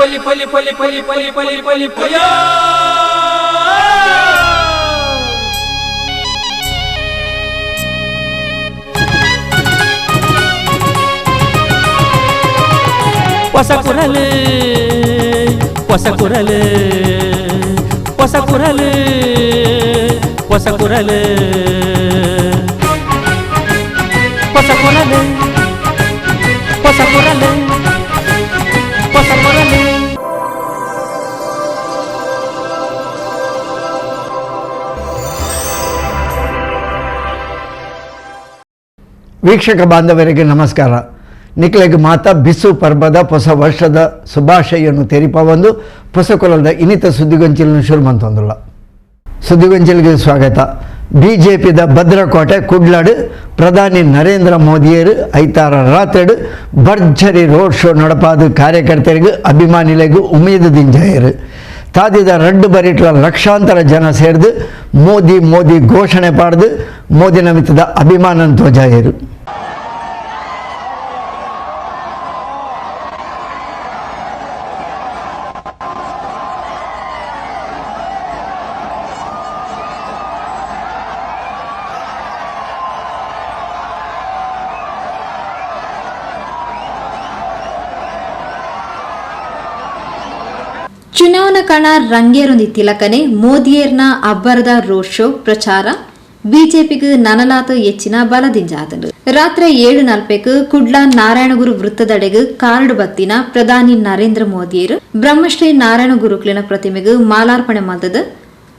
poli poli poli poli poli poli poli poli ಹೊಸಕುರಲು ಹೊಸಕುರಲು ಹೊಸಕುರಲು ಹೊಸಕುರಲು ಹೊಸಕುರಲು ಹೊಸಕುರಲು ಹೊಸಕುರಲು. ವೀಕ್ಷಕ ಬಾಂಧವರಿಗೆ ನಮಸ್ಕಾರ. ನಿಖಲೆಗೆ ಮಾತಾ ಬಿಸು ಪರ್ಬದ ಹೊಸ ವರ್ಷದ ಶುಭಾಶಯನ್ನು ತೆರಿಪವೊಂದು ಹೊಸಕೊಲದ ಇನಿತ ಸುದ್ದಿಗೊಂಚಲಿನ ಶುರು ಮಂತೊಂದುಲ್ಲ. ಸುದ್ದಿಗೊಂಚಲಿಗೆ ಸ್ವಾಗತ. ಬಿಜೆಪಿದ ಭದ್ರಕೋಟೆ ಕುಡ್ಲಾಡು ಪ್ರಧಾನಿ ನರೇಂದ್ರ ಮೋದಿಯರು ಐತಾರ ರಾತ್ರಿ ಭರ್ಜರಿ ರೋಡ್ ಶೋ ನಡಪಾದ ಕಾರ್ಯಕರ್ತರಿಗೆ ಅಭಿಮಾನಿಗಳಿಗೂ ಉಮೇದು ದಿಂಜಾಯರು ತಾದಿದ ರಡ್ಡು ಬರಿಟ್ಲ ಲಕ್ಷಾಂತರ ಜನ ಸೇರಿದು ಮೋದಿ ಮೋದಿ ಘೋಷಣೆ ಪಾಡ್ದು ಮೋದಿ ನಮಿತದ ಅಭಿಮಾನ ತೋಜಾಯರು. ಚುನಾವಣಾ ಕಣ ರಂಗೇರೊಂದಿ ತಿಲಕನೆ ಮೋದಿಯರ್ನ ಅಬ್ಬರದ ರೋಡ್ ಶೋ ಪ್ರಚಾರ ಬಿಜೆಪಿಗೆ ನನಲಾತ ಹೆಚ್ಚಿನ ಬಲದಿಂಜಾದಲು. ರಾತ್ರಿ 7:40 ಕುಡ್ಲಾ ನಾರಾಯಣಗುರು ವೃತ್ತದಡೆಗೆ ಕಾರ್ಡ್ ಬತ್ತಿನ ಪ್ರಧಾನಿ ನರೇಂದ್ರ ಮೋದಿಯರು ಬ್ರಹ್ಮಶ್ರೀ ನಾರಾಯಣ ಗುರುಕ್ಲಿನ ಪ್ರತಿಮೆಗೆ ಮಾಲಾರ್ಪಣೆ ಮಲ್ದದ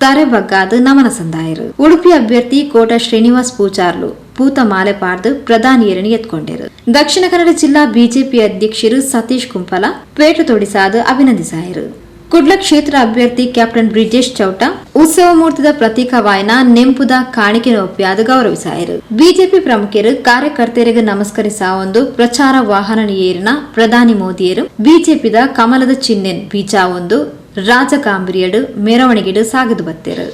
ತಾರೆ ಬಗ್ಗಾದ ನಮನ ಸಂದಾಯರು. ಉಡುಪಿ ಅಭ್ಯರ್ಥಿ ಕೋಟ ಶ್ರೀನಿವಾಸ್ ಪೂಜಾರ್ಲು ಪೂತ ಮಾಲೆ ಪಾಡ್ದು ಪ್ರಧಾನಿಯರನ್ನು ಎತ್ಕೊಂಡರು. ದಕ್ಷಿಣ ಕನ್ನಡ ಜಿಲ್ಲಾ ಬಿಜೆಪಿ ಅಧ್ಯಕ್ಷರು ಸತೀಶ್ ಕುಂಪಲ ಪೇಟ ತೊಡಿಸಾದ ಅಭಿನಂದಿಸಾಯರು. ಕುಡ್ಲ ಕ್ಷೇತ್ರ ಅಭ್ಯರ್ಥಿ ಕ್ಯಾಪ್ಟನ್ ಬ್ರಿಜೇಶ್ ಚೌಟ ಉತ್ಸವ ಮೂರ್ತದ ಪ್ರತೀಕವಾಯನ ನೆಂಪುದ ಕಾಣಿಕೆ ಒಪ್ಪಿಯಾದ ಗೌರವಿಸಾಯರು. ಬಿಜೆಪಿ ಪ್ರಮುಖರು ಕಾರ್ಯಕರ್ತರಿಗೆ ನಮಸ್ಕರಿಸಾವೊಂದು ಪ್ರಚಾರ ವಾಹನ ಏರಿನ ಪ್ರಧಾನಿ ಮೋದಿಯರು ಬಿಜೆಪಿದ ಕಮಲದ ಚಿಹ್ನೆನ್ ಬೀಜ ಒಂದು ರಾಜಕಾಂಬರಿಯಡು ಮೆರವಣಿಗೆಡು ಸಾಗದು ಬತ್ತೇರು.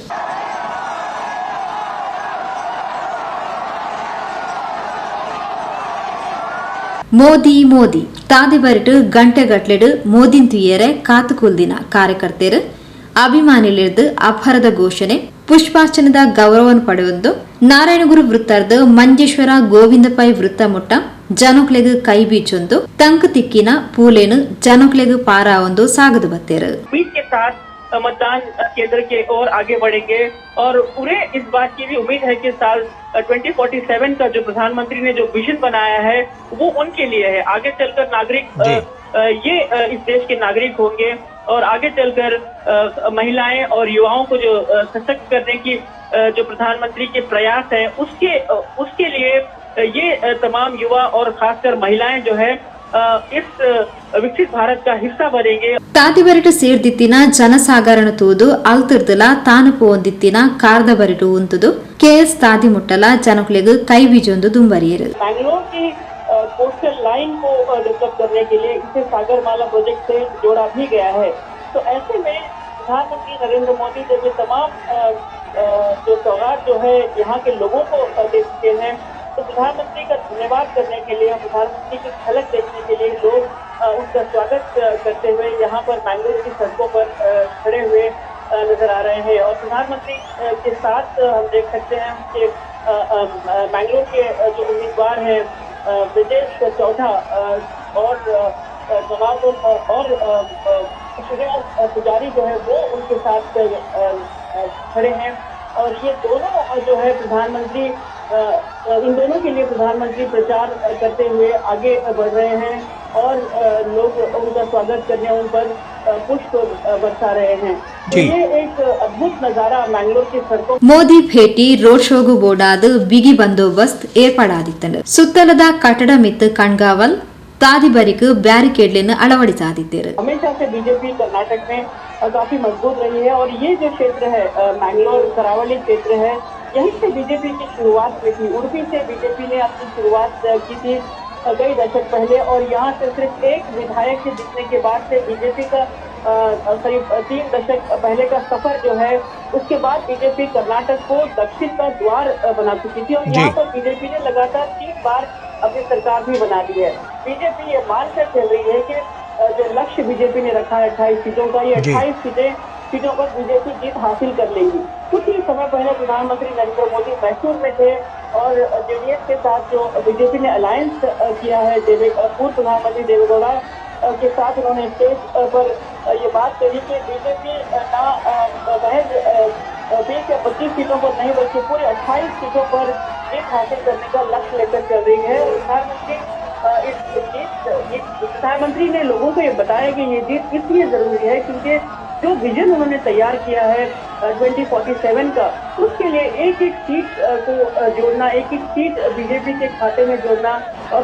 ಮೋದಿ ಮೋದಿ ತಾದಿ ಬರಿಟು ಗಂಟೆಗಟ್ಲೆಡು ಮೋದಿನ್ ತುಯ್ಯರೆ ಕಾತುಕುಲ್ದಿನ ಕಾರ್ಯಕರ್ತರು ಅಭಿಮಾನಿಲಿರ್ದು ಅಪರದ ಘೋಷಣೆ ಪುಷ್ಪಾರ್ಚನದ ಗೌರವವನ್ನು ಪಡೆಯೊಂದು ನಾರಾಯಣಗುರು ವೃತ್ತರ್ದು ಮಂಜೇಶ್ವರ ಗೋವಿಂದ ಪೈ ವೃತ್ತ ಮುಟ್ಟ ಜನಕ್ಲೆಗ್ ಕೈ ಬೀಚೊಂದು ತಂಕು ತಿಕ್ಕಿನ ಪೂಲೇನು ಜನಕ್ಲೆಗ್ ಪಾರ ಒಂದು ಸಾಗದು ಬತ್ತೇರು. मतदान केंद्र के और आगे बढ़ेंगे और पूरे इस बात की भी उम्मीद है कि साल 2047 का जो प्रधानमंत्री ने जो विजन बनाया है वो उनके लिए है. आगे चलकर नागरिक ये इस देश के नागरिक होंगे और आगे चलकर महिलाएं और युवाओं को जो सशक्त करने की जो प्रधानमंत्री के प्रयास है उसके लिए ये तमाम युवा और खासकर महिलाएं जो है इस विकसित भारत का हिस्सा बनेंगे. ತಾತಿ ಬರಿಟು ಸೇರ್ದಿತ್ತಿನ ಜನಸಾಗರಣ ತೂದು ಅಲ್ತಿರ್ದಲ ತಾನು ಪೋಂದಿತ್ತಿನ ಕಾರ್ದ ಬರಿಟು ಉಂತುದು ಕೆಎಸ್ ತಾದಿ ಮುಟ್ಟಲ ಜನಕ್ಲೆಗ್ ಕೈ ಬೀಜೊಂದು ದುಂಬರಿಯರು. बैंगलोर की कोस्टल लाइन को डेवलप करने के लिए इसे सागरमाला प्रोजेक्ट से जोड़ा भी गया है. तो ऐसे में प्रधानमंत्री नरेंद्र मोदी जब ये तमाम जो सौगात जो है यहाँ के लोगों को दे चुके हैं तो प्रधानमंत्री का धन्यवाद करने के लिए प्रधानमंत्री की झलक देखने के लिए लोग उनका स्वागत करते हुए यहाँ पर बैंगलोर की सड़कों पर खड़े हुए नजर आ रहे हैं. और प्रधानमंत्री के साथ हम देख सकते हैं कि बैंगलोर के जो उम्मीदवार हैं ब्रिजेश चौथा और जवाब और श्रीनिवास पुजारी जो है वो उनके साथ खड़े हैं. और ये दोनों जो है प्रधानमंत्री इन दोनों के लिए प्रधानमंत्री प्रचार करते हुए आगे बढ़ रहे हैं और लोग उनका स्वागत करने उन पर पुष्प बरसा रहे हैं. तो ये एक अद्भुत नजारा मैंगलोर की सड़कों. ಮೋದಿ ಭೇಟಿ ರೋಡ್ ಶೋಗು ಬೋಡಾದು ಬಿಗಿ ಬಂದೋಬಸ್ತ್ ಏರ್ಪಡಾದಿತ್ತಂಡು. ಸುತ್ತಲದ ಕಟ್ಟಡ ಮಿತ್ತು ಕಣ್ಗಾವಲ್ ತಾದಿ ಬರಿಕು ಬ್ಯಾರಿಕೇಡ್ಲಿನ ಅಳವಡಿಸಾದಿದ್ದೇರು. हमेशा से बीजेपी कर्नाटक में काफी मजबूत रही है और ये जो क्षेत्र है मैंगलोर करावली क्षेत्र है यहीं से बीजेपी की शुरुआत हुई थी. उडुपी से बीजेपी ने अपनी शुरुआत की थी कई दशक पहले और यहाँ से सिर्फ एक विधायक के जीतने के बाद से बीजेपी का करीब 3 दशक पहले का सफर जो है उसके बाद बीजेपी कर्नाटक को दक्षिण का द्वार बना चुकी थी और यहाँ पर बीजेपी ने लगातार 3 बार अपनी सरकार भी बना ली है. बीजेपी ये मानकर चल रही है कि जो लक्ष्य बीजेपी ने रखा है 28 सीटों का, ये 28 सीटों पर बीजेपी जीत हासिल कर लेगी। कुछ ही समय पहले प्रधानमंत्री नरेंद्र मोदी मैसूर में थे और जेडीएस के साथ जो बीजेपी ने अलायंस किया है पूर्व प्रधानमंत्री देवेगौड़ा के साथ, उन्होंने स्टेज पर ये बात कही कि बीजेपी ना महज 20 या 25 सीटों पर नहीं बल्कि पूरे 28 सीटों पर जीत हासिल करने का लक्ष्य लेकर चल रही है। प्रधानमंत्री ने लोगों को ये बताया कि ये जीत इसलिए जरूरी है क्योंकि जो विजन उन्होंने तैयार किया है 2047 का, उसके लिए एक एक सीट को जोड़ना, एक एक सीट बीजेपी के खाते में जोड़ना और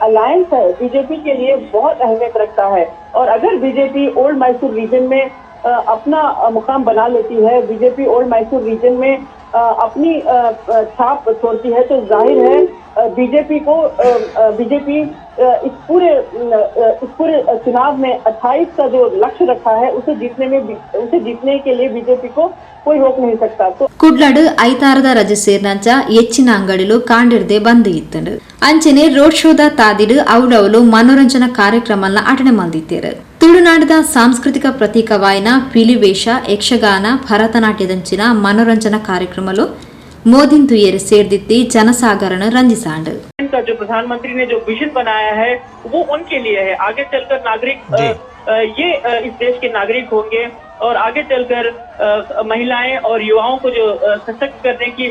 अलायंस है बीजेपी के लिए बहुत अहमियत रखता है। और अगर बीजेपी ओल्ड मैसूर रीजन में अपना मुकाम बना लेती है, बीजेपी ओल्ड मैसूर रीजन में अपनी छाप छोड़ती है, तो जाहिर है बीजेपी इस पूरे चुनाव में 28 का जो लक्ष्य रखा है उसे जीतने के लिए बीजेपी को कोई रोक नहीं सकता। तो ಕುಡ್ಲಡ್ ಐತಾರದ ರಜೆ ಸೇರ್ನಂಚ ಹೆಚ್ಚಿನ ಅಂಗಡಿಲು ಕಾಂಡಿರ್ದೆ ಬಂದ್ ಇತ್ತಂಡು ಅಂಚನೆ ರೋಡ್ ಶೋದ ತಾದಿಡು ಅವಳವಳು ಮನೋರಂಜನಾ ಕಾರ್ಯಕ್ರಮನ ಅಟೆಂಡ್ ಮಲ್ದಿತ್ತೇರು. ತುಳುನಾಡದ ಸಾಂಸ್ಕೃತಿಕ ಪ್ರತೀಕವಾಯಿನ ಪಿಲಿವೇಷ, ಯಕ್ಷಗಾನ, ಭರತನಾಟ್ಯದಂಚಿನ ಮನೋರಂಜನಾ ಕಾರ್ಯಕ್ರಮಲು मोदीन तुयेर सेरदित्ती जनसागरण रंजिसांड। का जो प्रधानमंत्री ने जो विजन बनाया है वो उनके लिए है। आगे चलकर नागरिक ये इस देश के नागरिक होंगे और आगे चलकर महिलाएं और युवाओं को जो सशक्त करने की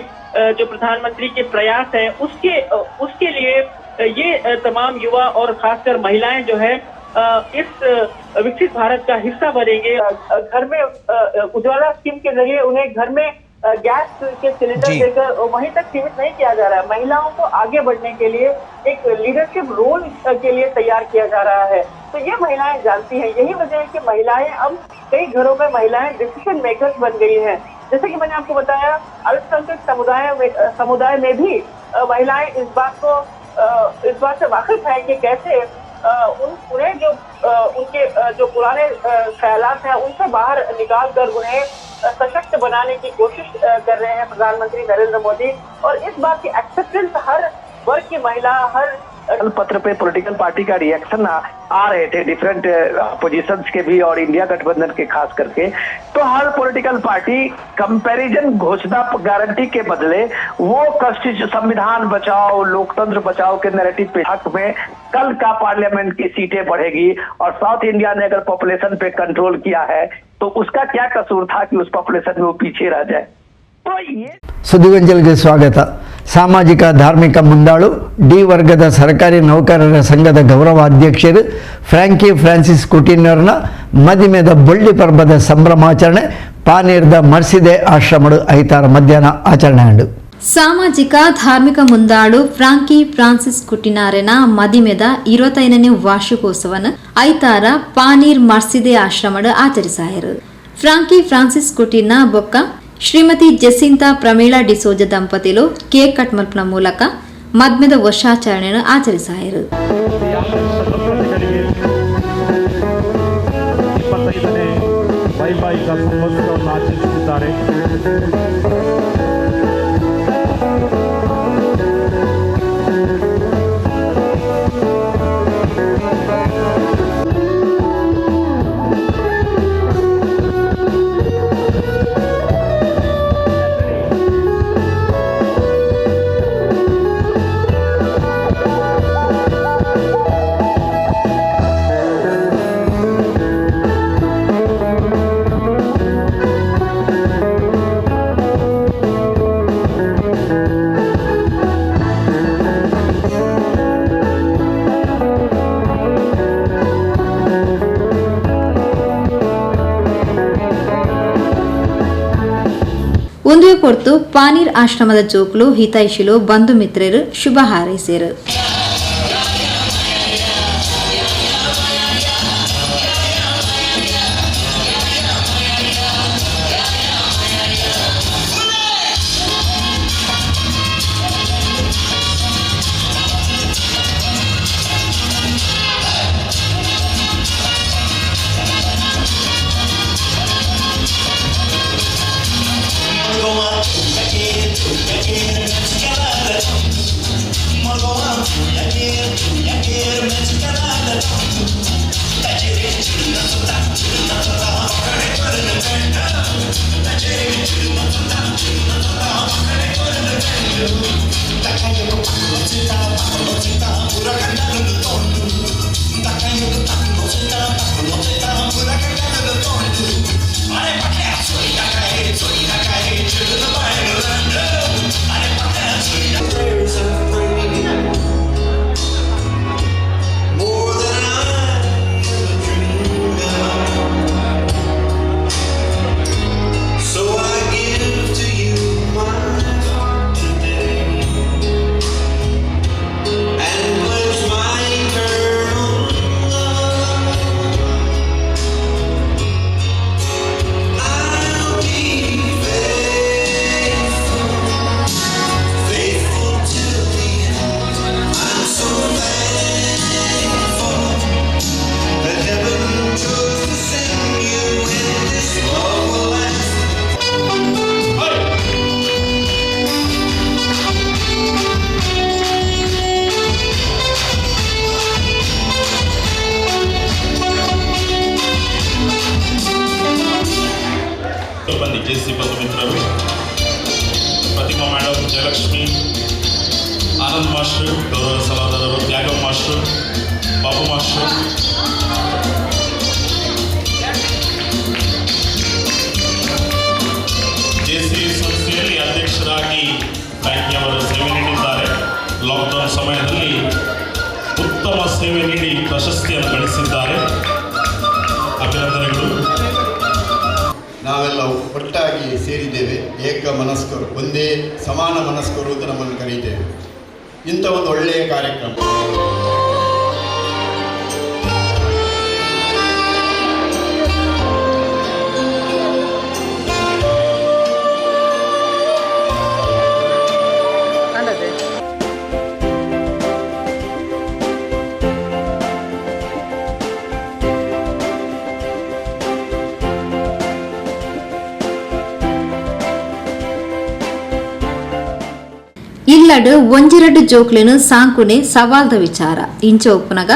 जो प्रधानमंत्री के प्रयास है उसके लिए ये तमाम युवा और खासकर महिलाएं जो है इस विकसित भारत का हिस्सा बनेंगे। घर में उज्ज्वला स्कीम के जरिए उन्हें घर में गैस के सिलेंडर देकर वहीं तक सीमित नहीं किया जा रहा है, महिलाओं को आगे बढ़ने के लिए एक लीडरशिप रोल के लिए तैयार किया जा रहा है। तो ये महिलाएं जानती हैं, यही वजह है कि महिलाएं अब कई घरों में महिलाएं डिसीजन मेकर्स बन गई हैं। जैसे कि मैंने आपको बताया, अल्पसंख्यक समुदाय में भी महिलाएं इस बात से वाकिफ है कि कैसे उन्हें उनके जो पुराने ख्यालात हैं उनसे बाहर निकाल कर उन्हें सशक्त बनाने की कोशिश कर रहे हैं प्रधानमंत्री नरेंद्र मोदी। और इस बात की एक्सेप्टेंस हर वर्ग की महिला, हर पत्र पे पॉलिटिकल पार्टी का रिएक्शन आ रहे थे, डिफरेंट अपोजिशंस के भी और इंडिया गठबंधन के खास करके। तो हर पॉलिटिकल पार्टी कंपैरिजन घोषणा गारंटी के बदले वो संविधान बचाओ, लोकतंत्र बचाओ के नैरेटिव पे हक में कल का पार्लियामेंट की सीटें बढ़ेगी। और साउथ इंडिया ने अगर पॉपुलेशन पे कंट्रोल किया है तो उसका क्या कसूर था कि उस पॉपुलेशन में वो पीछे रह जाए। तो ये ಸುದ್ದಿಗೊಂಚಲಿಗೆ ಸ್ವಾಗತ. ಸಾಮಾಜಿಕ ಧಾರ್ಮಿಕ ಮುಂದಾಳು ಡಿ ವರ್ಗದ ಸರ್ಕಾರಿ ನೌಕರರ ಸಂಘದ ಗೌರವಾಧ್ಯಕ್ಷರು ಫ್ರಾನ್ಸಿಸ್ ಕುಟಿನರ್ನ ಮದಿಮೆದ ಬೊಳ್ಳಿ ಪರ್ಬದ ಸಂಭ್ರಮಾಚರಣೆ ಪಾನೀರ್ದ ಮರ್ಸಿದೆ ಆಶ್ರಮಡು ಐತಾರ ಮಧ್ಯಾಹ್ನ ಆಚರಣೆ ಅಂಡು. ಸಾಮಾಜಿಕ ಧಾರ್ಮಿಕ ಮುಂದಾಳು ಫ್ರಾನ್ಸಿಸ್ ಕುಟಿನಾರೆನ ಮದಿಮೆದ 25ನೇ ವಾರ್ಷಿಕೋತ್ಸವನ ಐತಾರ ಪಾನೀರ್ ಮರ್ಸಿದೆ ಆಶ್ರಮಡು ಆಚರಿಸಾಯರು. ಫ್ರಾನ್ಸಿಸ್ ಕುಟಿನ ಬೊಕ್ಕ ಶ್ರೀಮತಿ ಜೆಸಿಂತಾ ಪ್ರಮೀಳಾ ಡಿಸೋಜ ದಂಪತಿಲು ಕೇಕ್ ಕಟ್ ಮಲ್ಪನ ಮೂಲಕ ಮದ್ಮೆದ ವರ್ಷಾಚರಣೆಯನ್ನು ಆಚರಿಸಾಯರು. ಒಂದುವೆ ಕೊರ್ತು ಪಾನೀರ್ ಆಶ್ರಮದ ಜೋಕ್ಲು ಹಿತೈಷಿಲು ಬಂಧು ಮಿತ್ರರು ಶುಭ ಹಾರೈಸಿರು. Mother, JC ಬಂಧುಮಿತ್ರರು, ಪ್ರತಿಮಾ ಮೇಡಮ್, ಜಯಲಕ್ಷ್ಮಿ, ಆನಂದ್ ಮಾಸ್ಟರ್, ಗೌರವ ಸಲಹೆಗಾರರು, ತ್ಯಾಗಂ ಮಾಸ್ಟರ್, ಬಾಬು ಮಾಸ್ಟರ್, JC ಸಂಸ್ಥೆಯಲ್ಲಿ ಅಧ್ಯಕ್ಷರಾಗಿ ಬ್ಯಾಂಕಿನವರು ಸೇವೆ ನೀಡಿದ್ದಾರೆ. ಲಾಕ್ಡೌನ್ ಸಮಯದಲ್ಲಿ ಉತ್ತಮ ಸೇವೆ ನೀಡಿ ಪ್ರಶಸ್ತಿಯನ್ನು ಗಳಿಸಿದ್ದಾರೆ. ಅಭಿನಂದನೆಗಳು. ನಾವೆಲ್ಲ ಒಟ್ಟಾಗಿ ಸೇರಿದ್ದೇವೆ, ಏಕ ಮನಸ್ಕರು, ಒಂದೇ ಸಮಾನ ಮನಸ್ಕರು ಅಂತ ನಮ್ಮನ್ನು ಕರೀತೇವೆ. ಇಂಥ ಒಂದು ಒಳ್ಳೆಯ ಕಾರ್ಯಕ್ರಮ. ಇಲ್ಲಡು ಒಂಜೆರಡು ಜೋಕ್ಲೆನು ಸಾಂಕುನೆ ಸವಾಲ್ದ ವಿಚಾರ ಇಂಚ ಒಪ್ಪುನಗ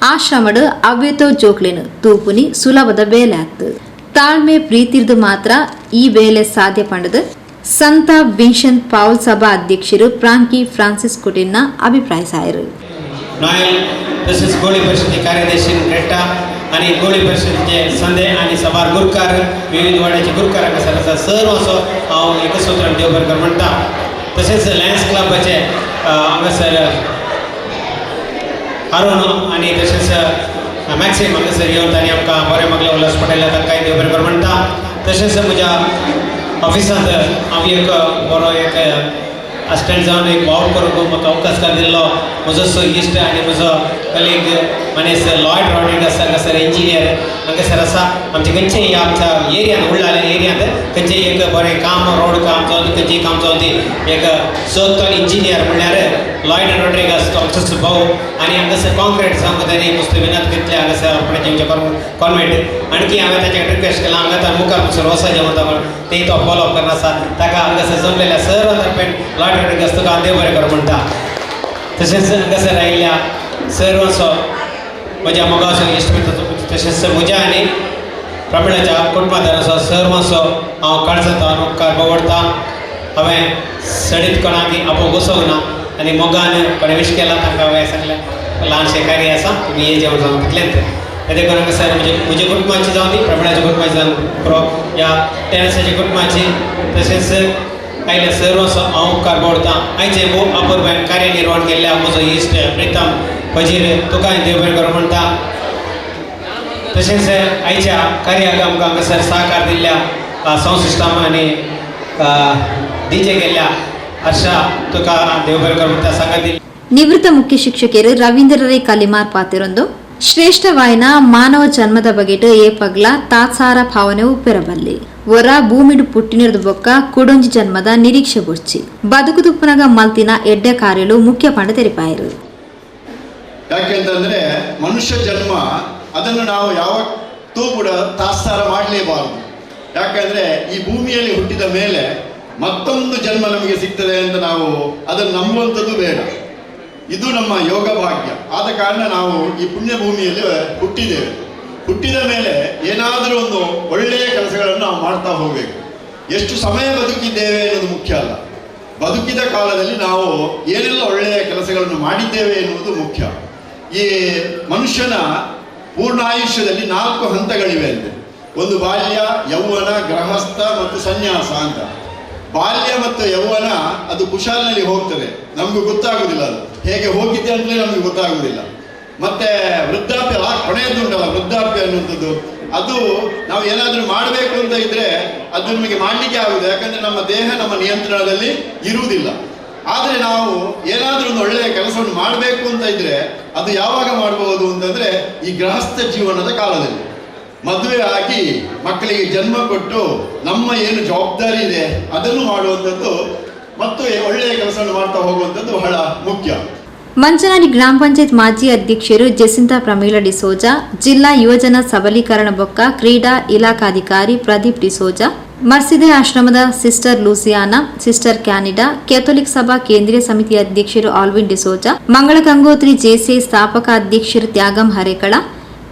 ಆಶ್ರಮಡು ಅವ್ಯತೋ ಜೋಕ್ಲೆನು ತೂಪುನಿ ಸುಲಭದ ಬೇಲೆ ಆತ್ತು. ತಾಳ್ಮೆ ಪ್ರೀತಿರ್ದು ಮಾತ್ರ ಈ ಬೇಲೆ ಸಾಧ್ಯ ಪಂಡದು ಸಂತ ವಿನ್ಸೆಂಟ್ ಪೌಲ್ ಸಭಾ ಅಧ್ಯಕ್ಷರು ಫ್ರಾಂಕಿ ಫ್ರಾನ್ಸಿಸ್ ಕುಟಿನ್ನ ಅಭಿಪ್ರಾಯಿಸಾಯರು. नॉयल तसेच गोळी परिषदेचे कार्याध्यक्ष क्रेटा आणि गोळी परिषदेचे संदे आणि सभार गुरकार विविध वाड्याचे गुरकार सर्व असो हांव एकच सूत्रान देवबरकर म्हणटा. तसेच लायन्स क्लबाचे हांगासर अरुण आणि तसेच मॅक्सिम हांगासर येवन तांणी आमकां बरें मागलें उल्हास पटेला तांकांय देवबरकर म्हणटा. तसेच म्हज्या ऑफिसांत हांव एक बरो एक असिस्टंट जावन एक वावड करूंक म्हाका अवकाश दिल्लो. म्हजो इश्ट आनी म्हजो कलीग मनीस लॉयड रॉड्रिगस हांगासर इंजिनियर हांगासर आसा. आमचे खंयचेय आमच्या एरियांत उरलेल्या एरियांत खंयचेय एक बरें काम रोड काम जावन खंयचेय काम जावन ती एक सोदतो इंजिनियर म्हणल्यार लॉयड रॉड्रिगस तो आमचो भाऊ. आनी हांगासर कॉन्क्रीट जावंक ताणें मुस्लिमीनात घेतल्या हांगासर आपणाचें कॉन्वेंट. आणकी हांवें ताचें रिक्वेस्ट केला हांगा मुखार पासून वचचें म्हणटा म्हण तें तो फॉलो अप करना आसा. ताका हांगासर जमलेल्या सर्व तर्फे लॉयड रॉड्रिगस तुका देव बरें कर म्हणटा. तशेंच हांगासर आयिल्ल्या सर्वांचो म्हज्या मोगाचो इश्ट तशेंच म्हज्या आनी प्रमिळाच्या कुटुंबादाराचो सर्वांचो हांव काळजांतल्यान उपकार बावडटा. हांवें सडीत कोणाक आपोवंक वचोंक ना आनी मोगान कोणें विश केला तांकां हांवें सांगलें ल्हानशें कार्य आसा तुमी हे जेवण जावन तितलेंच. तेदे करून हांगासर म्हज्या कुटुंबाची जावं ती प्रमिळाच्या कुटुंबाची जावन पुरो या टेनसाच्या कुटुंबाची तशेंच आयल्या सर्वांचो हांव उपकार बावडटा. आयचे भोव अपुर्बायेन कार्यनिर्वहण केल्ल्या म्हजो इश्ट प्रितम फजीर तुकाय देव बरें करूं म्हणटा. तशेंच आयच्या कार्याक आमकां हांगासर सहकार दिल्ल्या सावंड सिस्टम आनी DJ केल्ल्या हर्षा तुका देव बरें कर म्हणटा सांगात दिली. ನಿವೃತ್ತ ಮುಖ್ಯ ಶಿಕ್ಷಕರು ರವೀಂದ್ರ ರೈ ಕಲಿಮಾರ್ ಪಾತಿರೊಂದು ಶ್ರೇಷ್ಠವಾಯಿನ ಮಾನವ ಜನ್ಮದ ಬಗೆಟ್ ಏ ಪಗ್ಲ ತಾತ್ಸಾರ ಭಾವನೆ ಉಪ್ಪಿರಬಲ್ಲಿ ಒರ ಭೂಮಿಡು ಪುಟ್ಟಿನಿರ್ದು ಬೊಕ್ಕ ಕುಡೊಂಜಿ ಜನ್ಮದ ನಿರೀಕ್ಷೆ ಬೊಚ್ಚಿ ಬದುಕುದುಪ್ಪನಗ ಮಲ್ತಿನ ಎಡ್ಡೆ ಕಾರ್ಯಲು ಮುಖ್ಯ ಪಂಡ ತೆರಿಪಾಯರು. ಯಾಕೆಂತಂದ್ರೆ ಮನುಷ್ಯ ಜನ್ಮ ಅದನ್ನು ನಾವು ಯಾವತ್ತೂ ಕೂಡ ತಾತ್ಸಾರ ಮಾಡಲೇಬಾರದು. ಯಾಕೆಂದ್ರೆ ಈ ಭೂಮಿಯಲ್ಲಿ ಹುಟ್ಟಿದ ಮೇಲೆ ಮತ್ತೊಂದು ಜನ್ಮ ನಮಗೆ ಸಿಗ್ತದೆ ಅಂತ ನಾವು ಅದನ್ನು ನಂಬುವಂಥದ್ದು ಬೇಡ. ಇದು ನಮ್ಮ ಯೋಗ ಭಾಗ್ಯ. ಆದ ಕಾರಣ ನಾವು ಈ ಪುಣ್ಯ ಭೂಮಿಯಲ್ಲಿ ಹುಟ್ಟಿದ್ದೇವೆ. ಹುಟ್ಟಿದ ಮೇಲೆ ಏನಾದರೂ ಒಂದು ಒಳ್ಳೆಯ ಕೆಲಸಗಳನ್ನು ನಾವು ಮಾಡ್ತಾ ಹೋಗಬೇಕು. ಎಷ್ಟು ಸಮಯ ಬದುಕಿದ್ದೇವೆ ಅನ್ನೋದು ಮುಖ್ಯ ಅಲ್ಲ, ಬದುಕಿದ ಕಾಲದಲ್ಲಿ ನಾವು ಏನೆಲ್ಲ ಒಳ್ಳೆಯ ಕೆಲಸಗಳನ್ನು ಮಾಡಿದ್ದೇವೆ ಎನ್ನುವುದು ಮುಖ್ಯ. ಈ ಮನುಷ್ಯನ ಪೂರ್ಣಾಯುಷ್ಯದಲ್ಲಿ 4 ಹಂತಗಳಿವೆ ಅಂತೆ. ಒಂದು ಬಾಲ್ಯ, ಯೌವನ, ಗೃಹಸ್ಥ ಮತ್ತು ಸನ್ಯಾಸ ಅಂತ. ಬಾಲ್ಯ ಮತ್ತು ಯೌವನ ಅದು ಕುಶಾಲಿನಲ್ಲಿ ಹೋಗ್ತದೆ, ನಮಗೂ ಗೊತ್ತಾಗುವುದಿಲ್ಲ, ಅದು ಹೇಗೆ ಹೋಗಿದೆ ಅಂತಲೇ ನಮಗೆ ಗೊತ್ತಾಗುವುದಿಲ್ಲ. ಮತ್ತೆ ವೃದ್ಧಾಪ್ಯ, ಕೊನೆಯದುಂಟಲ್ಲ ವೃದ್ಧಾಪ್ಯ ಅನ್ನುವಂಥದ್ದು, ಅದು ನಾವು ಏನಾದರೂ ಮಾಡಬೇಕು ಅಂತ ಇದ್ರೆ ಅದು ನಮಗೆ ಮಾಡಲಿಕ್ಕೆ ಆಗುವುದು, ಯಾಕಂದರೆ ನಮ್ಮ ದೇಹ ನಮ್ಮ ನಿಯಂತ್ರಣದಲ್ಲಿ ಇರುವುದಿಲ್ಲ. ಆದರೆ ನಾವು ಏನಾದರೂ ಒಂದು ಒಳ್ಳೆಯ ಕೆಲಸವನ್ನು ಮಾಡಬೇಕು ಅಂತ ಇದ್ರೆ ಅದು ಯಾವಾಗ ಮಾಡಬಹುದು ಅಂತಂದರೆ ಈ ಗೃಹಸ್ಥ ಜೀವನದ ಕಾಲದಲ್ಲಿ. ಮದುವೆ ಆಗಿ ಮಕ್ಕಳಿಗೆ ಜನ್ಮ ಕೊಟ್ಟು ನಮ್ಮ ಏನು ಜವಾಬ್ದಾರಿ ಇದೆ ಅದನ್ನು ಮಾಡುವಂಥದ್ದು ಮತ್ತು ಒಳ್ಳೆಯ ಕೆಲಸವನ್ನು ಮಾಡ್ತಾ ಹೋಗುವಂಥದ್ದು ಬಹಳ ಮುಖ್ಯ. ಮಂಚನಾಡಿ ಗ್ರಾಮ ಪಂಚಾಯತ್ ಮಾಜಿ ಅಧ್ಯಕ್ಷರು ಜೆಸಿಂತಾ ಪ್ರಮೀಳಾ ಡಿಸೋಜಾ, ಜಿಲ್ಲಾ ಯುವಜನ ಸಬಲೀಕರಣ ಬೊಕ್ಕ ಕ್ರೀಡಾ ಇಲಾಖಾಧಿಕಾರಿ ಪ್ರದೀಪ್ ಡಿಸೋಜಾ, ಮರ್ಸಿದೆ ಆಶ್ರಮದ ಸಿಸ್ಟರ್ ಲೂಸಿಯಾನಾ, ಸಿಸ್ಟರ್ ಕ್ಯಾನಿಡಾ, ಕ್ಯಾಥೋಲಿಕ್ ಸಭಾ ಕೇಂದ್ರೀಯ ಸಮಿತಿ ಅಧ್ಯಕ್ಷರು ಆಲ್ವಿನ್ ಡಿಸೋಜಾ, ಮಂಗಳ ಗಂಗೋತ್ರಿ ಜೆಸಿಐ ಸ್ಥಾಪಕ ಅಧ್ಯಕ್ಷರು ತ್ಯಾಗಂ ಹರೇಕಳ,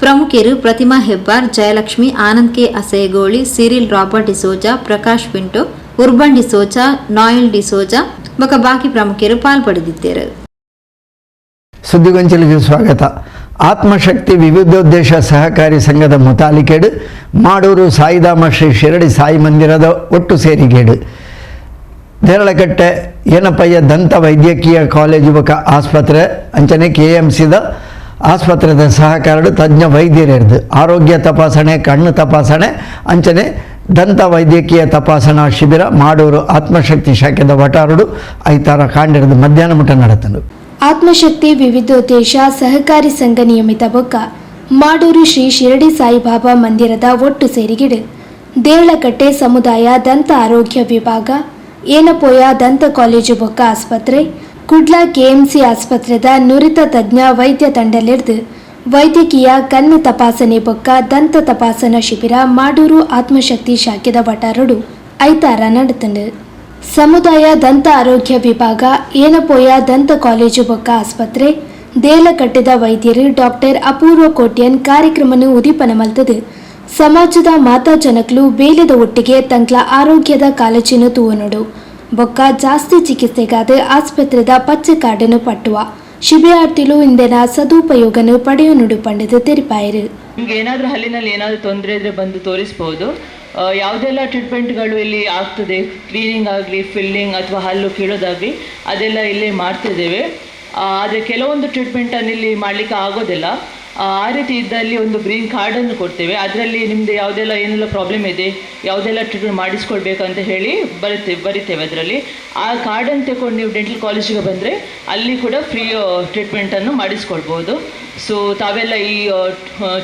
ಪ್ರಮುಖರು Pratima Hebbar, Jayalakshmi, Anand K Asaigoli, Cyril Robert D'Souza, Prakash Pinto, Urban D'Souza, Noel D'Souza ಬೊಕ್ಕ ಬಾಕಿ ಪ್ರಮುಖರು ಪಾಲ್ಪಡೆದಿದ್ದರು. ಸುದ್ದಿಗೊಂಚಲಿಗೆ ಸ್ವಾಗತ. ಆತ್ಮಶಕ್ತಿ ವಿವಿಧೋದ್ದೇಶ ಸಹಕಾರಿ ಸಂಘದ ಮುತಾಲಿಕೆಡು ಮಾಡೂರು ಸಾಯಿಧಾಮ ಶ್ರೀ ಶಿರಡಿ ಸಾಯಿ ಮಂದಿರದ ಒಟ್ಟು ಸೇರಿಗೇಡು ದೇರಳಕಟ್ಟೆ ಏನಪ್ಪಯ್ಯ ದಂತ ವೈದ್ಯಕೀಯ ಕಾಲೇಜು ಬೊಕ್ಕ ಆಸ್ಪತ್ರೆ ಅಂಚನೆ KMCದ ಆಸ್ಪತ್ರೆದ ಸಹಕಾರಡು ತಜ್ಞ ವೈದ್ಯರಿರ್ದು ಆರೋಗ್ಯ ತಪಾಸಣೆ, ಕಣ್ಣು ತಪಾಸಣೆ ಅಂಚನೆ ದಂತ ವೈದ್ಯಕೀಯ ತಪಾಸಣಾ ಶಿಬಿರ ಮಾಡೂರು ಆತ್ಮಶಕ್ತಿ ಶಾಖೆದ ವಟಾರುಡು ಐತಾರ ಕಾಂಡಿರದು ಮಧ್ಯಾಹ್ನ ಮುಟ ನಡೆತನು. ಆತ್ಮಶಕ್ತಿ ವಿವಿಧೋದ್ದೇಶ ಸಹಕಾರಿ ಸಂಘ ನಿಯಮಿತ ಬೊಕ್ಕ ಮಾಡೂರು ಶ್ರೀ ಶಿರಡಿ ಸಾಯಿಬಾಬಾ ಮಂದಿರದ ಒಟ್ಟು ಸೇರಿಗಿಡು ದೇರಳಕಟ್ಟೆ ಸಮುದಾಯ ದಂತ ಆರೋಗ್ಯ ವಿಭಾಗ, ಏನಪೋಯ ದಂತ ಕಾಲೇಜು ಬೊಕ್ಕ ಆಸ್ಪತ್ರೆ, ಕುಡ್ಲ KMC ಆಸ್ಪತ್ರೆದ ನುರಿತ ತಜ್ಞ ವೈದ್ಯ ತಂಡಲಿರ್ದು ವೈದ್ಯಕೀಯ ಕಣ್ಣು ತಪಾಸಣೆ ಬೊಕ್ಕ ದಂತ ತಪಾಸಣಾ ಶಿಬಿರ ಮಾಡೂರು ಆತ್ಮಶಕ್ತಿ ಶಾಖೆದ ವಟಾರಡು ಐತಾರ ನಡೆತಂಡು. ಸಮುದಾಯ ದಂತ ಆರೋಗ್ಯ ವಿಭಾಗ, ಏನಪೋಯ ದಂತ ಕಾಲೇಜು ಬೊಕ್ಕ ಆಸ್ಪತ್ರೆ, ದೇರಳಕಟ್ಟೆದ ವೈದ್ಯರು ಡಾಕ್ಟರ್ ಅಪೂರ್ವ ಕೋಟ್ಯನ್ ಕಾರ್ಯಕ್ರಮನು ಉದೀಪನ ಮಲ್ತದು ಸಮಾಜದ ಮಾತಾ ಜನಕಲು ಬೇಲೆದ ಒಟ್ಟಿಗೆ ತಂಕ್ಲ ಆರೋಗ್ಯದ ಕಾಳಜಿನು ತೂವನೋಡು ಬೊಕ್ಕ ಜಾಸ್ತಿ ಚಿಕಿತ್ಸೆಗಾದ ಆಸ್ಪತ್ರೆದ ಪಚ್ಚೆ ಕಾರ್ಡನ್ನು ಪಟ್ಟುವ ಶಿಬಿರಾರ್ಥಿಗಳು ಇಂದಿನ ಸದುಪಯೋಗನು ಪಡೆಯುನುಡು ಪಂಡಿತ ತೆರಿಪಾಯರು. ನಿಮ್ಗೆ ಏನಾದರೂ ಹಲ್ಲಿನಲ್ಲಿ ಏನಾದರೂ ತೊಂದರೆ ಇದ್ರೆ ಬಂದು ತೋರಿಸ್ಬೋದು. ಯಾವುದೆಲ್ಲ ಟ್ರೀಟ್ಮೆಂಟ್ಗಳು ಇಲ್ಲಿ ಆಗ್ತದೆ, ಕ್ಲೀನಿಂಗ್ ಆಗಲಿ, ಫಿಲ್ಲಿಂಗ್ ಅಥವಾ ಹಲ್ಲು ಕೀಳೋದಾಗಲಿ ಅದೆಲ್ಲ ಇಲ್ಲೇ ಮಾಡ್ತಿದ್ದೇವೆ. ಆದರೆ ಕೆಲವೊಂದು ಟ್ರೀಟ್ಮೆಂಟನ್ನು ಇಲ್ಲಿ ಮಾಡಲಿಕ್ಕೆ ಆಗೋದಿಲ್ಲ. ಆ ರೀತಿ ಇದ್ದಲ್ಲಿ ಒಂದು ಗ್ರೀನ್ ಕಾರ್ಡನ್ನು ಕೊಡ್ತೇವೆ. ಅದರಲ್ಲಿ ನಿಮ್ಮದು ಯಾವುದೆಲ್ಲ ಏನೆಲ್ಲ ಪ್ರಾಬ್ಲಮ್ ಇದೆ, ಯಾವುದೆಲ್ಲ ಟ್ರೀಟ್ಮೆಂಟ್ ಮಾಡಿಸ್ಕೊಳ್ಬೇಕಂತ ಹೇಳಿ ಬರಿತೇವೆ ಅದರಲ್ಲಿ. ಆ ಕಾರ್ಡನ್ನು ತಗೊಂಡು ನೀವು ಡೆಂಟಲ್ ಕಾಲೇಜಿಗೆ ಬಂದರೆ ಅಲ್ಲಿ ಕೂಡ ಫ್ರೀ ಟ್ರೀಟ್ಮೆಂಟನ್ನು ಮಾಡಿಸ್ಕೊಳ್ಬೋದು. ಸೊ ತಾವೆಲ್ಲ ಈ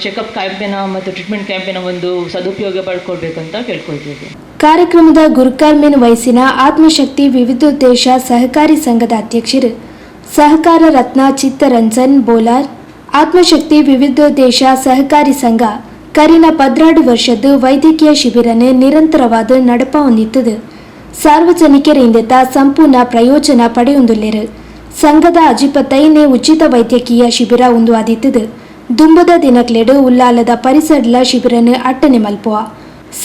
ಚೆಕಪ್ ಕ್ಯಾಂಪಿನ ಮತ್ತು ಟ್ರೀಟ್ಮೆಂಟ್ ಕ್ಯಾಂಪಿನ ಒಂದು ಸದುಪಯೋಗ ಪಡ್ಕೊಳ್ಬೇಕಂತ ಕೇಳ್ಕೊಳ್ತೀವಿ. ಕಾರ್ಯಕ್ರಮದ ಗುರುಕಾರ್ಮೆನ್ ವಯಸ್ಸಿನ ಆತ್ಮಶಕ್ತಿ ವಿವಿಧೋದ್ದೇಶ ಸಹಕಾರಿ ಸಂಘದ ಅಧ್ಯಕ್ಷರು ಸಹಕಾರ ರತ್ನ ಚಿತ್ತರಂಜನ್ ಬೋಲಾರ್, ಆತ್ಮಶಕ್ತಿ ವಿವಿಧೋದ್ದೇಶ ಸಹಕಾರಿ ಸಂಘ ಕರಿನ 12 ವರ್ಷದ ವೈದ್ಯಕೀಯ ಶಿಬಿರನೆ ನಿರಂತರವಾದ ನಡಪ ಹೊಂದಿತ್ತದು ಸಾರ್ವಜನಿಕರಿಂದ ಸಂಪೂರ್ಣ ಪ್ರಯೋಜನ ಪಡೆಯೊಂದುಲ್ಲೆರು. ಸಂಘದ 25ನೇ ಉಚಿತ ವೈದ್ಯಕೀಯ ಶಿಬಿರ ಒಂದು ಆದಿತ್ತದು ದುಂಬದ ದಿನಕ್ಲೆಡು ಉಲ್ಲಾಲದ ಪರಿಸರಲ ಶಿಬಿರನು ಅಟ್ಟನೆ ಮಲ್ಪುವ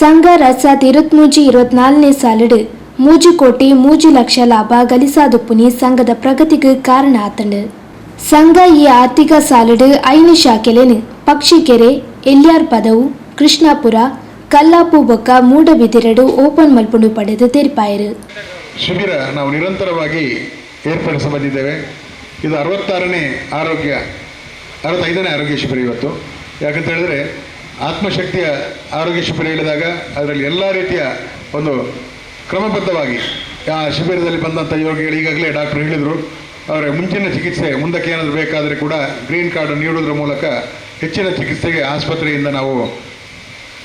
ಸಂಘ 2023-24ನೇ ಸಾಲಿಡು 3 ಕೋಟಿ 3 ಲಕ್ಷ ಲಾಭ ಗಲಿಸಾದುಪ್ಪುನಿ ಸಂಘದ ಪ್ರಗತಿಗೆ ಕಾರಣ ಆತಂಡು. ಸಂಘ ಈ ಆರ್ಥಿಕ ಸಾಲಿಡು 5 ಶಾಖೆಲೇನು ಪಕ್ಷಿಕೆರೆ, ಎಲ್ಯಾರ್ ಪದವು, ಕೃಷ್ಣಾಪುರ, ಕಲ್ಲಾಪು ಬೊಕ್ಕ ಮೂಡಬಿದಿರೆಡು ಓಪನ್ ಮಲ್ಪುಂಡು ಪಡೆದು ತೆರಿಪಾಯರು. ಶಿಬಿರ ನಾವು ನಿರಂತರವಾಗಿ ಏರ್ಪಡಿಸ ಬಂದಿದ್ದೇವೆ. ಇದು 65ನೇ ಆರೋಗ್ಯ ಶಿಬಿರ ಇವತ್ತು. ಯಾಕಂತ ಹೇಳಿದ್ರೆ ಆತ್ಮಶಕ್ತಿಯ ಆರೋಗ್ಯ ಶಿಬಿರ ಹೇಳಿದಾಗ ಅದರಲ್ಲಿ ಎಲ್ಲ ರೀತಿಯ ಒಂದು ಕ್ರಮಬದ್ಧವಾಗಿ ಆ ಶಿಬಿರದಲ್ಲಿ ಬಂದಂಥ ಯೋಗಿಗಳು ಈಗಾಗಲೇ ಡಾಕ್ಟರ್ ಹೇಳಿದರು, ಅವರ ಮುಂಚಿನ ಚಿಕಿತ್ಸೆ ಮುಂದಕ್ಕೆ ಏನಾದರೂ ಬೇಕಾದರೆ ಕೂಡ ಗ್ರೀನ್ ಕಾರ್ಡ್ ನೀಡುವುದರ ಮೂಲಕ ಹೆಚ್ಚಿನ ಚಿಕಿತ್ಸೆಗೆ ಆಸ್ಪತ್ರೆಯಿಂದ ನಾವು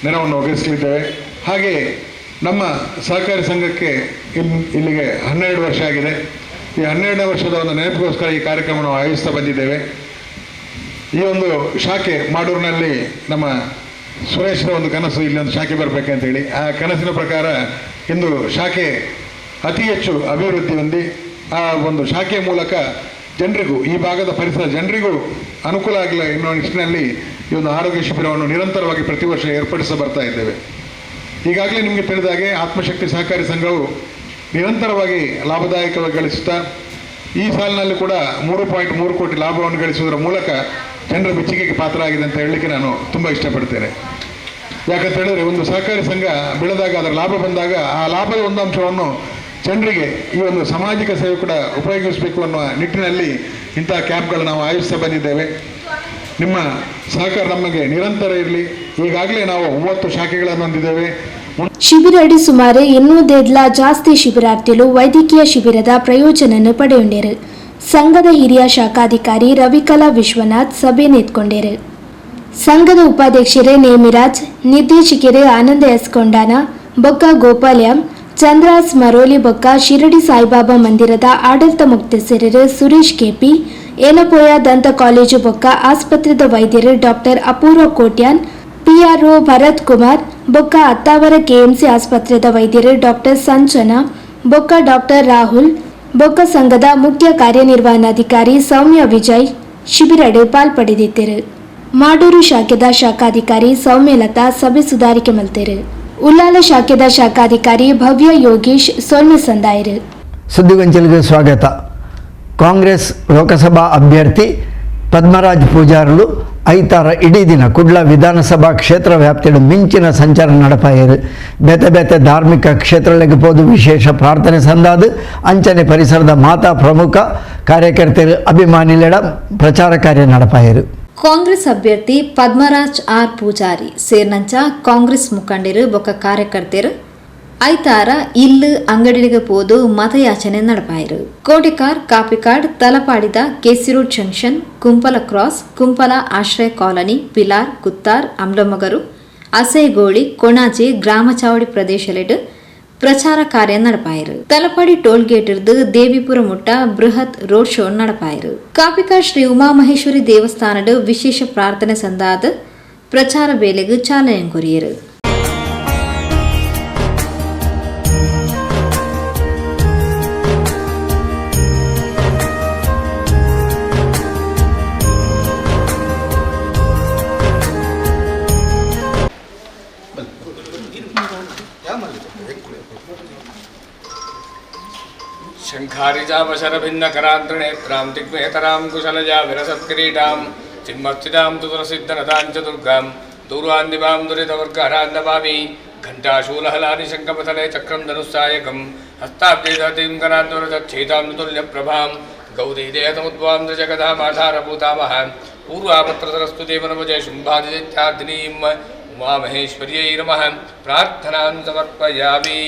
ನೆರವನ್ನು ಒದಗಿಸಲಿದ್ದೇವೆ. ಹಾಗೆ ನಮ್ಮ ಸಹಕಾರಿ ಸಂಘಕ್ಕೆ ಇಲ್ಲಿಗೆ 12 ವರ್ಷ ಆಗಿದೆ. ಈ 12ನೇ ವರ್ಷದ ಒಂದು ನೆನಪಿಗೋಸ್ಕರ ಈ ಕಾರ್ಯಕ್ರಮ ನಾವು ಆಯೋಜಿಸ್ತಾ ಬಂದಿದ್ದೇವೆ. ಈ ಒಂದು ಶಾಖೆ ಮಾಡೂರಿನಲ್ಲಿ ನಮ್ಮ ಸುರೇಶ್ನ ಒಂದು ಕನಸು ಇಲ್ಲಿ ಒಂದು ಶಾಖೆ ಬರಬೇಕಂತೇಳಿ, ಆ ಕನಸಿನ ಪ್ರಕಾರ ಇಂದು ಶಾಖೆ ಅತಿ ಹೆಚ್ಚು ಅಭಿವೃದ್ಧಿ ಹೊಂದಿ ಆ ಒಂದು ಶಾಖೆಯ ಮೂಲಕ ಜನರಿಗೂ ಈ ಭಾಗದ ಪರಿಸರ ಜನರಿಗೂ ಅನುಕೂಲ ಆಗಲಿ ಎನ್ನುವ ನಿಟ್ಟಿನಲ್ಲಿ ಈ ಒಂದು ಆರೋಗ್ಯ ಶಿಬಿರವನ್ನು ನಿರಂತರವಾಗಿ ಪ್ರತಿ ವರ್ಷ ಏರ್ಪಡಿಸ ಬರ್ತಾ ಇದ್ದೇವೆ. ಈಗಾಗಲೇ ನಿಮಗೆ ತಿಳಿದ ಹಾಗೆ ಆತ್ಮಶಕ್ತಿ ಸಹಕಾರಿ ಸಂಘವು ನಿರಂತರವಾಗಿ ಲಾಭದಾಯಕವಾಗಿ ಗಳಿಸುತ್ತಾ ಈ ಸಾಲಿನಲ್ಲಿ ಕೂಡ 3.3 ಕೋಟಿ ಲಾಭವನ್ನು ಗಳಿಸುವುದರ ಮೂಲಕ ಜನರ ಮೆಚ್ಚುಗೆಗೆ ಪಾತ್ರ ಆಗಿದೆ ಅಂತ ಹೇಳಲಿಕ್ಕೆ ನಾನು ತುಂಬ ಇಷ್ಟಪಡ್ತೇನೆ. ಯಾಕಂತ ಹೇಳಿದ್ರೆ ಒಂದು ಸಹಕಾರಿ ಸಂಘ ಬೆಳೆದಾಗ ಅದರ ಲಾಭ ಬಂದಾಗ ಆ ಲಾಭದ ಒಂದು ಅಂಶವನ್ನು ಜನರಿಗೆ ಈ ಒಂದು ಸಾಮಾಜಿಕ ಸೇವೆ ಕೂಡ ಉಪಯೋಗಿಸಬೇಕು ಅನ್ನುವ ನಿಟ್ಟಿನಲ್ಲಿ ಇಂತಹ ಕ್ಯಾಂಪ್ಗಳು ನಾವು ಆಯೋಜಿಸ್ತಾ ಬಂದಿದ್ದೇವೆ. ನಿಮ್ಮ ಸಹಕಾರ ನಮಗೆ ನಿರಂತರ ಇರಲಿ. ಈಗಾಗಲೇ ನಾವು 30 ಶಾಖೆಗಳನ್ನು ಹೊಂದಿದ್ದೇವೆ. ಶಿಬಿರಡಿ ಸುಮಾರು 200 ಜಾಸ್ತಿ ಶಿಬಿರಾರ್ಥಿಗಳು ವೈದ್ಯಕೀಯ ಶಿಬಿರದ ಪ್ರಯೋಜನ ಪಡೆಯುಂಡರು. ಸಂಘದ ಹಿರಿಯ ಶಾಖಾಧಿಕಾರಿ ರವಿಕಲಾ ವಿಶ್ವನಾಥ್ ಸಭೆ ನೆತ್ಕೊಂಡರು. ಸಂಘದ ಉಪಾಧ್ಯಕ್ಷರೇ ನೇಮಿರಾಜ್, ನಿರ್ದೇಶಕರೇ ಆನಂದ ಎಸ್ ಕೊಂಡಾನ, ಬೊಕ್ಕ ಗೋಪಾಲ್ಯಂ, ಚಂದ್ರಾಸ್ ಮರೋಲಿ ಬೊಕ್ಕ ಶಿರಡಿ ಸಾಯಿಬಾಬಾ ಮಂದಿರದ ಆಡಳಿತ ಮುಖ್ಯಸ್ಥರು ಸುರೇಶ್ ಕೆಪಿ, ಏಲಪೋಯ ದಂತ ಕಾಲೇಜು ಬೊಕ್ಕ ಆಸ್ಪತ್ರೆದ ವೈದ್ಯರು ಡಾಕ್ಟರ್ ಅಪೂರ್ವ ಕೋಟ್ಯಾನ್, ಪಿಆರ್ಒ ಭರತ್ ಕುಮಾರ್ ಬೊಕ್ಕ ಅತ್ತಾವರ ಕೆಎಂಸಿ ಆಸ್ಪತ್ರೆದ ವೈದ್ಯರು ಡಾಕ್ಟರ್ ಸಂಚನ ಬೊಕ್ಕ ಡಾಕ್ಟರ್ ರಾಹುಲ್ ಬೊಕ್ಕ ಸಂಘದ ಮುಖ್ಯ ಕಾರ್ಯನಿರ್ವಹಣಾಧಿಕಾರಿ ಸೌಮ್ಯ ವಿಜಯ್ ಶಿಬಿರಡೆ ಪಾಲ್ಪಡೆದಿದ್ದರು. ಮಾಡೂರು ಶಾಖೆದ ಶಾಖಾಧಿಕಾರಿ ಸೌಮ್ಯಲತಾ ಸಭೆ ಸುಧಾರಿಕೆ ಮಲ್ತರು. ಉಲ್ಲಾಲ ಶಾಖೆದ ಶಾಖಾಧಿಕಾರಿ ಭವ್ಯ ಯೋಗೀಶ್ ಸೊಲ್ಮೆ ಸಂದಾಯರು. ಸುದ್ದಿಗೊಂಚಲಿಗೆ ಸ್ವಾಗತ. ಕಾಂಗ್ರೆಸ್ ಲೋಕಸಭಾ ಅಭ್ಯರ್ಥಿ ಪದ್ಮರಾಜ್ ಪೂಜಾರ್ಲು ಐತಾರ ಇಡೀ ದಿನ ಕುಡ್ಲ ವಿಧಾನಸಭಾ ಕ್ಷೇತ್ರ ವ್ಯಾಪ್ತಿಯಲ್ಲಿ ಮಿಂಚಿನ ಸಂಚಾರ ನಡಪಾಯರು. ಬೇತೆ ಬೇತೆ ಧಾರ್ಮಿಕ ಕ್ಷೇತ್ರಗಳಿಗೆ ಹೋದು ವಿಶೇಷ ಪ್ರಾರ್ಥನೆ ಸಂದಾದು ಅಂಚನೆ ಪರಿಸರದ ಮಾತಾ ಪ್ರಮುಖ ಕಾರ್ಯಕರ್ತರು ಅಭಿಮಾನಿಗಳ ಪ್ರಚಾರ ಕಾರ್ಯ ನಡಪಾಯರು. ಕಾಂಗ್ರೆಸ್ ಅಭ್ಯರ್ಥಿ ಪದ್ಮರಾಜ್ ಆರ್ ಪೂಜಾರಿ ಸೇರ್ನಂಚ ಕಾಂಗ್ರೆಸ್ ಮುಖಂಡರು ಬೊಕ್ಕ ಕಾರ್ಯಕರ್ತರು ಐತಾರ ಇಲ್ಲು ಅಂಗಡಿಗೆ ಪೋದು ಮತಯಾಚನೆ ನಡಪಾಯರು. ಕೋಟಿಕಾರ್, ಕಾಪಿಕಾಡ್, ತಲಪಾಡಿದ ಕೆಸಿರೋಡ್ ಜಂಕ್ಷನ್, ಕುಂಪಲ ಕ್ರಾಸ್, ಕುಂಪಲ ಆಶ್ರಯ ಕಾಲನಿ, ಪಿಲಾರ್, ಕುತ್ತಾರ್, ಅಮ್ಲಮಗರು, ಅಸೇಗೋಳಿ, ಕೊಣಾಜೆ ಗ್ರಾಮ ಚಾವಡಿ ಪ್ರದೇಶಲೆಡ್ ಪ್ರಚಾರ ಕಾರ್ಯ ನಡಪಾಯರು. ತಲಪಾಡಿ ಟೋಲ್ ಗೇಟ್ ಇರ್ದು ದೇವಿಪುರ ಮುಟ್ಟ ಬೃಹತ್ ರೋಡ್ ಶೋ ನಡಪಾಯರು. ಕಾಪಿಕಾಡ್ ಶ್ರೀ ಉಮಾಮಹೇಶ್ವರಿ ದೇವಸ್ಥಾನದ ವಿಶೇಷ ಪ್ರಾರ್ಥನೆ ಸಂದಾದ ಪ್ರಚಾರ ಬೇಲೆಗೂ ಚಾಲನೆ ಕೊರಿಯರು. शङ्खारिजापशरभिन्नकरान्तृणेत्रां दिग्वेतरां कुशलजा विरसत्किरीटां चिन्मस्थितां तु प्रसिद्धनतां चतुर्गां दूर्वान्दिवां दुरितवर्गहरान्नमामि घण्टाशूलहलानि शङ्खपतले चक्रं धनुस्सायकं हस्ताब्दे दतीं करान्वरदच्छेतां तुल्यप्रभां गौरीदेहतमुद्वां जगदामाधारभूतामः पूर्वापत्रसरस्वतीमनवजय शुम्भादित्यादिनीम् उमामहेश्वर्यै नमः प्रार्थनां समर्पयामि.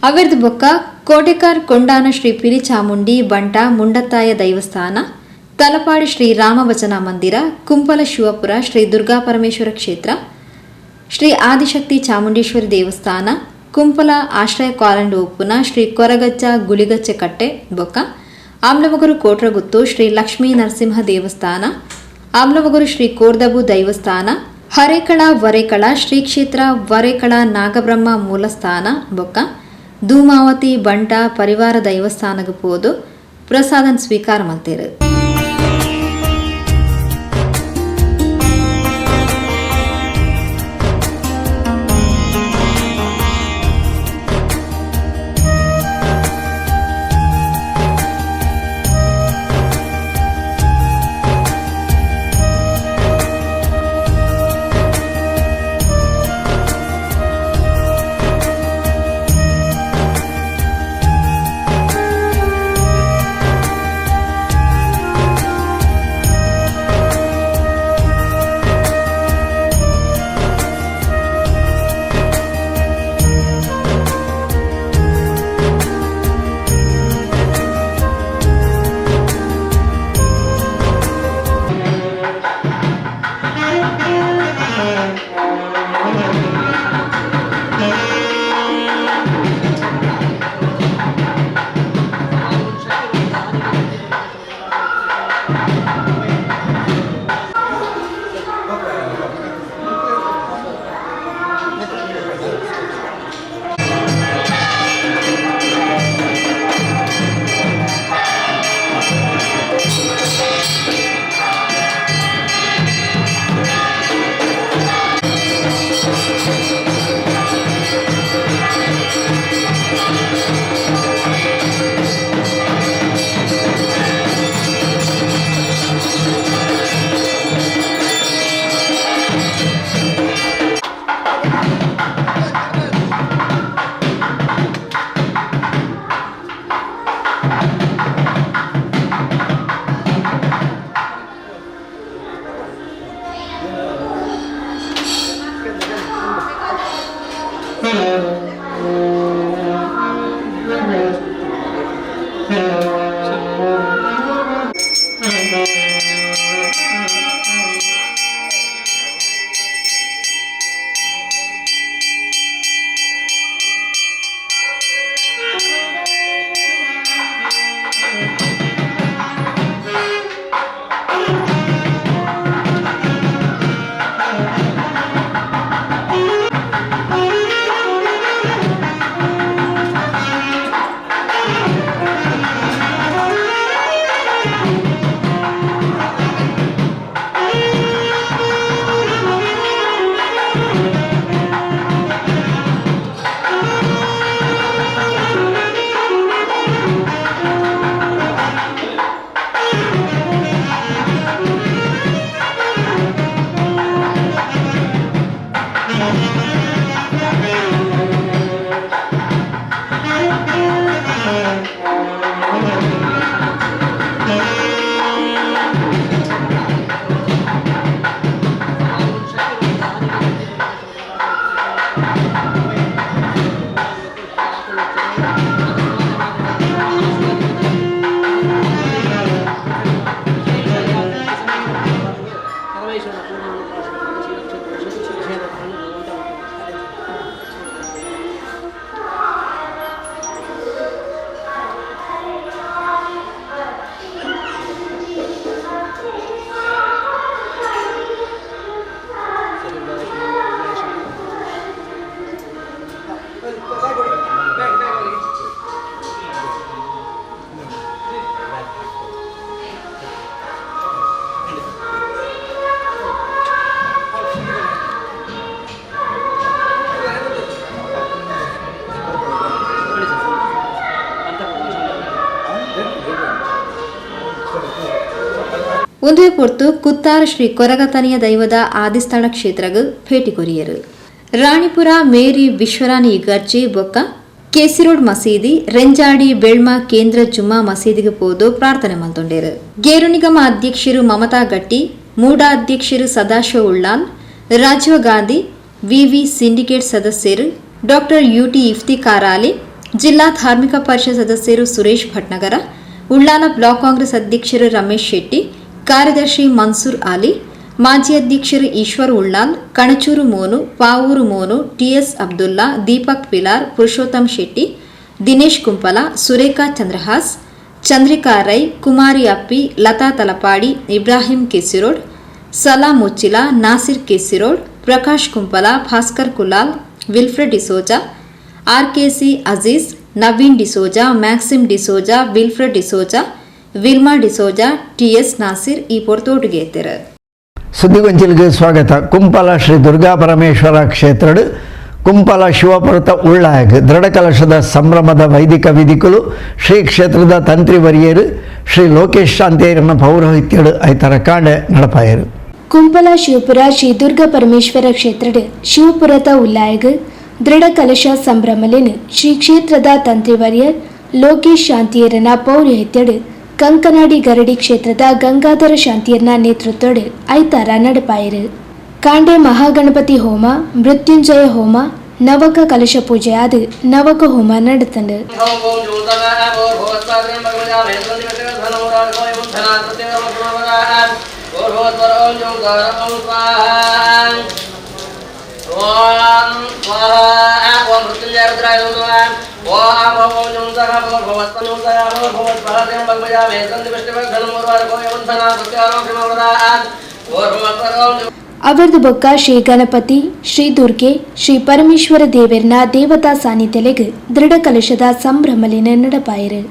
ಅವಿರ್ದ ಬೊಕ್ಕ ಕೋಟೆಕಾರ್ ಕೊಂಡಾನ ಶ್ರೀ ಪಿಲಿ ಚಾಮುಂಡಿ ಬಂಟ ಮುಂಡತ್ತಾಯ ದೈವಸ್ಥಾನ, ತಲಪಾಡಿ ಶ್ರೀ ರಾಮವಚನ ಮಂದಿರ, ಕುಂಪಲ ಶಿವಪುರ ಶ್ರೀ ದುರ್ಗಾ ಪರಮೇಶ್ವರ ಕ್ಷೇತ್ರ, ಶ್ರೀ ಆದಿಶಕ್ತಿ ಚಾಮುಂಡೇಶ್ವರಿ ದೇವಸ್ಥಾನ, ಕುಂಪಲ ಆಶ್ರಯ ಕಾಲಂಡು ಉಪ್ಪುನ ಶ್ರೀ ಕೊರಗಜ್ಜ ಗುಳಿಗಚ್ಚೆ ಕಟ್ಟೆ ಬೊಕ್ಕ ಆಮ್ಲಮಗರು ಕೋಟ್ರಗುತ್ತು ಶ್ರೀ ಲಕ್ಷ್ಮೀ ನರಸಿಂಹ ದೇವಸ್ಥಾನ, ಆಮ್ಲಮಗರು ಶ್ರೀ ಕೋರ್ದಬು ದೈವಸ್ಥಾನ, ಹರೇಕಳ ವರೇಕಳ ಶ್ರೀ ಕ್ಷೇತ್ರ ವರೇಕಳ ನಾಗಬ್ರಹ್ಮ ಮೂಲಸ್ಥಾನ ಬೊಕ್ಕ ಧೂಮಾವತಿ ಬಂಟ ಪರಿವಾರ ದೈವಸ್ಥಾನಕ್ಕೆ ಪೋದು ಪ್ರಸಾದನ್ ಸ್ವೀಕಾರ ಮಾಡ್ತೇರು. ಒಂದೇ ಪೊರ್ತು ಕುತ್ತಾರ ಶ್ರೀ ಕೊರಗತನಿಯ ದೈವದ ಆದಿಸ್ಥಳ ಕ್ಷೇತ್ರಗ ಭೇಟಿ ಕೊರಿಯರು. ರಾಣಿಪುರ ಮೇರಿ ವಿಶ್ವರಾಣಿ ಗರ್ಜಿ ಬೊಕ್ಕ ಕೇಸಿರೋಡ್ ಮಸೀದಿ ರೆಂಜಾಡಿ ಬೆಳ್ಮ ಕೇಂದ್ರ ಜುಮ್ಮಾ ಮಸೀದಿಗೆ ಪೋದು ಪ್ರಾರ್ಥನೆ ಮಲ್ತೊಂಡೇರು. ಗೇರು ನಿಗಮ ಅಧ್ಯಕ್ಷರು ಮಮತಾ ಗಟ್ಟಿ, ಮೂಡ ಅಧ್ಯಕ್ಷರು ಸದಾಶಿವ ಉಳ್ಳಾಲ್, ರಾಜೀವ್ ಗಾಂಧಿ ವಿವಿ ಸಿಂಡಿಕೇಟ್ ಸದಸ್ಯರು ಡಾಕ್ಟರ್ ಯುಟಿ ಇಫ್ತಿಕಾರ್ ಅಲಿ, ಜಿಲ್ಲಾ ಧಾರ್ಮಿಕ ಪರಿಷತ್ ಸದಸ್ಯರು ಸುರೇಶ್ ಭಟ್ನಗರ, ಉಳ್ಳಾಲ ಬ್ಲಾಕ್ ಕಾಂಗ್ರೆಸ್ ಅಧ್ಯಕ್ಷರು ರಮೇಶ್ ಶೆಟ್ಟಿ, ಕಾರ್ಯದರ್ಶಿ ಮನ್ಸೂರ್ ಅಲಿ, ಮಾಜಿ ಅಧ್ಯಕ್ಷರು Eshwar Ullal, Kanachur Monu, Pavoor Monu, TS Abdulla, Deepak Pilar, Purushottam Shetty, Dinesh Kumpala, Surekha Chandrahas, Chandrika Rai, Kumari Appi, Latha Talapady, Ibrahim KC Road, Sala Muchchila, Nasir KC Road, Prakash Kumpala, Bhaskar Kulal, Wilfred D'Souza, RKC Aziz, Naveen D'Souza, Maxim D'Souza, Wilfred D'Souza, Wilma D'Souza, TS Nasir ಈ ಪೊರ್ತೋಟಿಗೆ ಎತ್ತರ. ಸುದ್ದಿಗೊಂಚಿಲಿಗೆ ಸ್ವಾಗತ. ಕುಂಪಲ ಶ್ರೀ ದುರ್ಗಾ ಪರಮೇಶ್ವರ ಕ್ಷೇತ್ರಡು ಕುಂಪಲ ಶಿವಪುರತ ಉಳ್ಳಾಯಗ್ ದೃಢಕಲಶದ ಸಂಭ್ರಮದ ವೈದಿಕ ವಿಧಿಕುಲು ಶ್ರೀ ಕ್ಷೇತ್ರದ ತಂತ್ರಿ ವರಿಯರು ಶ್ರೀ ಲೋಕೇಶ್ ಶಾಂತೇರನ ಪೌರೋಹಿತ್ಯಡು ಐತರ ಕಾಂಡೆ ನಡಪಾಯರು. ಕುಂಪಲ ಶಿವಪುರ ಶ್ರೀ ದುರ್ಗಾ ಪರಮೇಶ್ವರ ಕ್ಷೇತ್ರಡು ಶಿವಪುರತ ಉಳ್ಳಾಯಗ್ ದೃಢ ಕಲಶ ಸಂಭ್ರಮಲೇನು ಶ್ರೀ ಕ್ಷೇತ್ರದ ತಂತ್ರಿವರ್ಯರ್ ಲೋಕೇಶ್ ಶಾಂತಿಯರನ ಪೌರೋಹಿತ್ಯಡು ಕಂಕನಾಡಿ ಗರಡಿ ಕ್ಷೇತ್ರದ ಗಂಗಾಧರ ಶಾಂತಿಯರ್ನ ನೇತೃತ್ವಡು ಐತಾರ ನಡಪಾಯರು. ಕಾಂಡೆ ಮಹಾಗಣಪತಿ ಹೋಮ, ಮೃತ್ಯುಂಜಯ ಹೋಮ, ನವಕ ಕಲಶ ಪೂಜೆ ಆದ ನವಕ ಹೋಮ ನಡೆತಂಡು. ಅವರದು ಬೊಕ್ಕ ಶ್ರೀ ಗಣಪತಿ, ಶ್ರೀ ದುರ್ಗೆ, ಶ್ರೀ ಪರಮೇಶ್ವರ ದೇವರನ ದೇವತಾ ಸಾನ್ನಿಧ್ಯಲೆಗ್ ದೃಢ ಕಲಶದ ಸಂಭ್ರಮಲಿನ ನಡಪಾಯರು.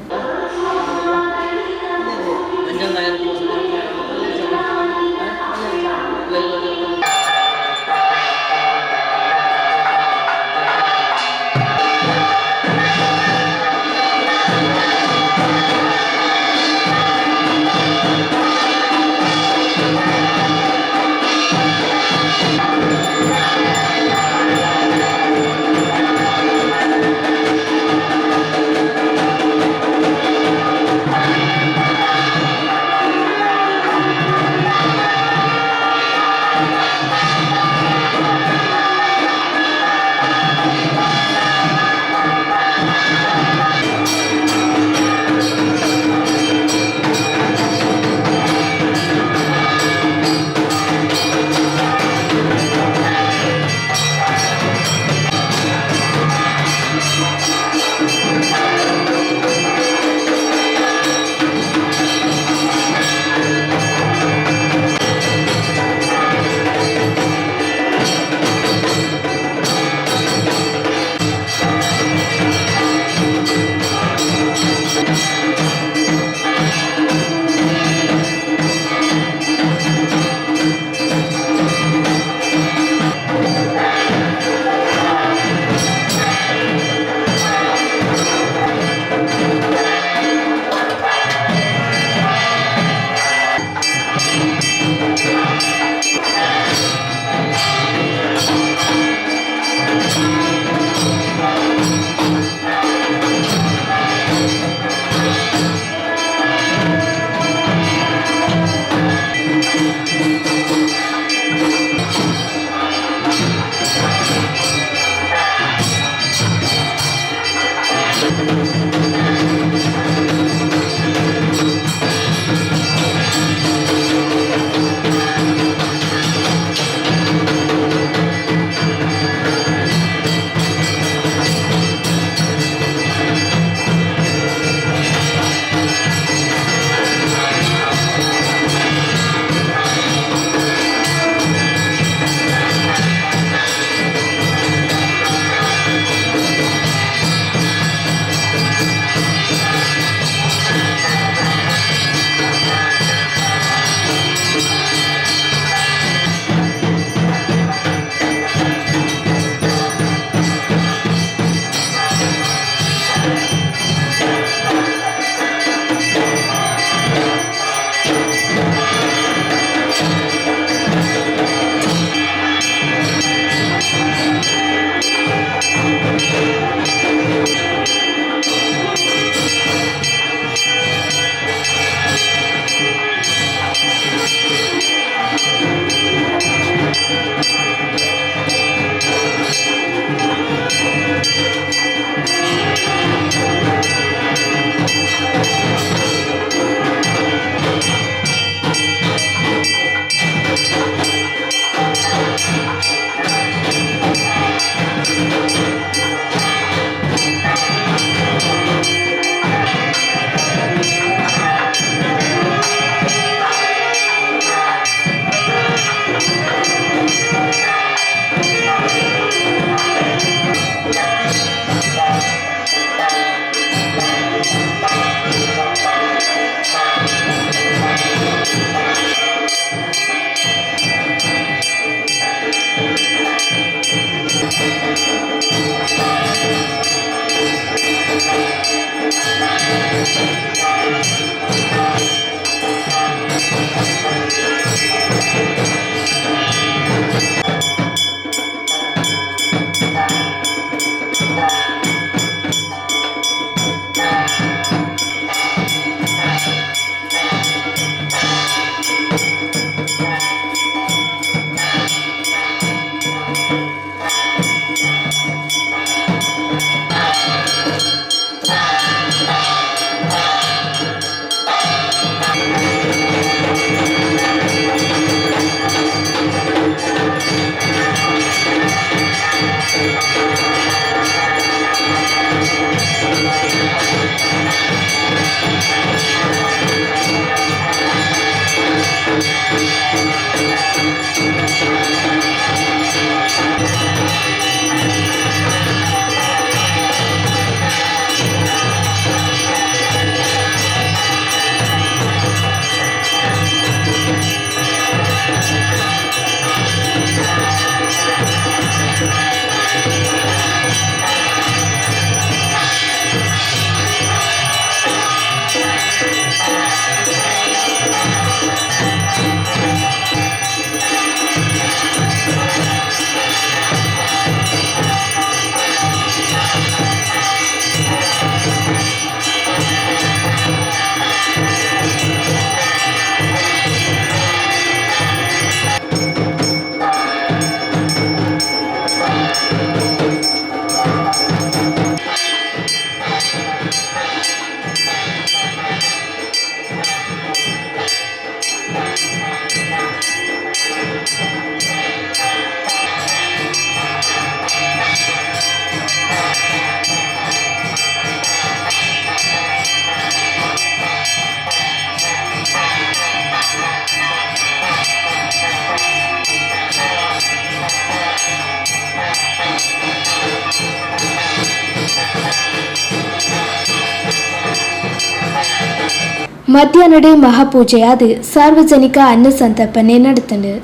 ಮಧ್ಯಾಹ್ನಡೆ ಮಹಾಪೂಜೆಯಾದ ಸಾರ್ವಜನಿಕ ಅನ್ನ ಸಂತರ್ಪಣೆ ನಡೆತಂಡು.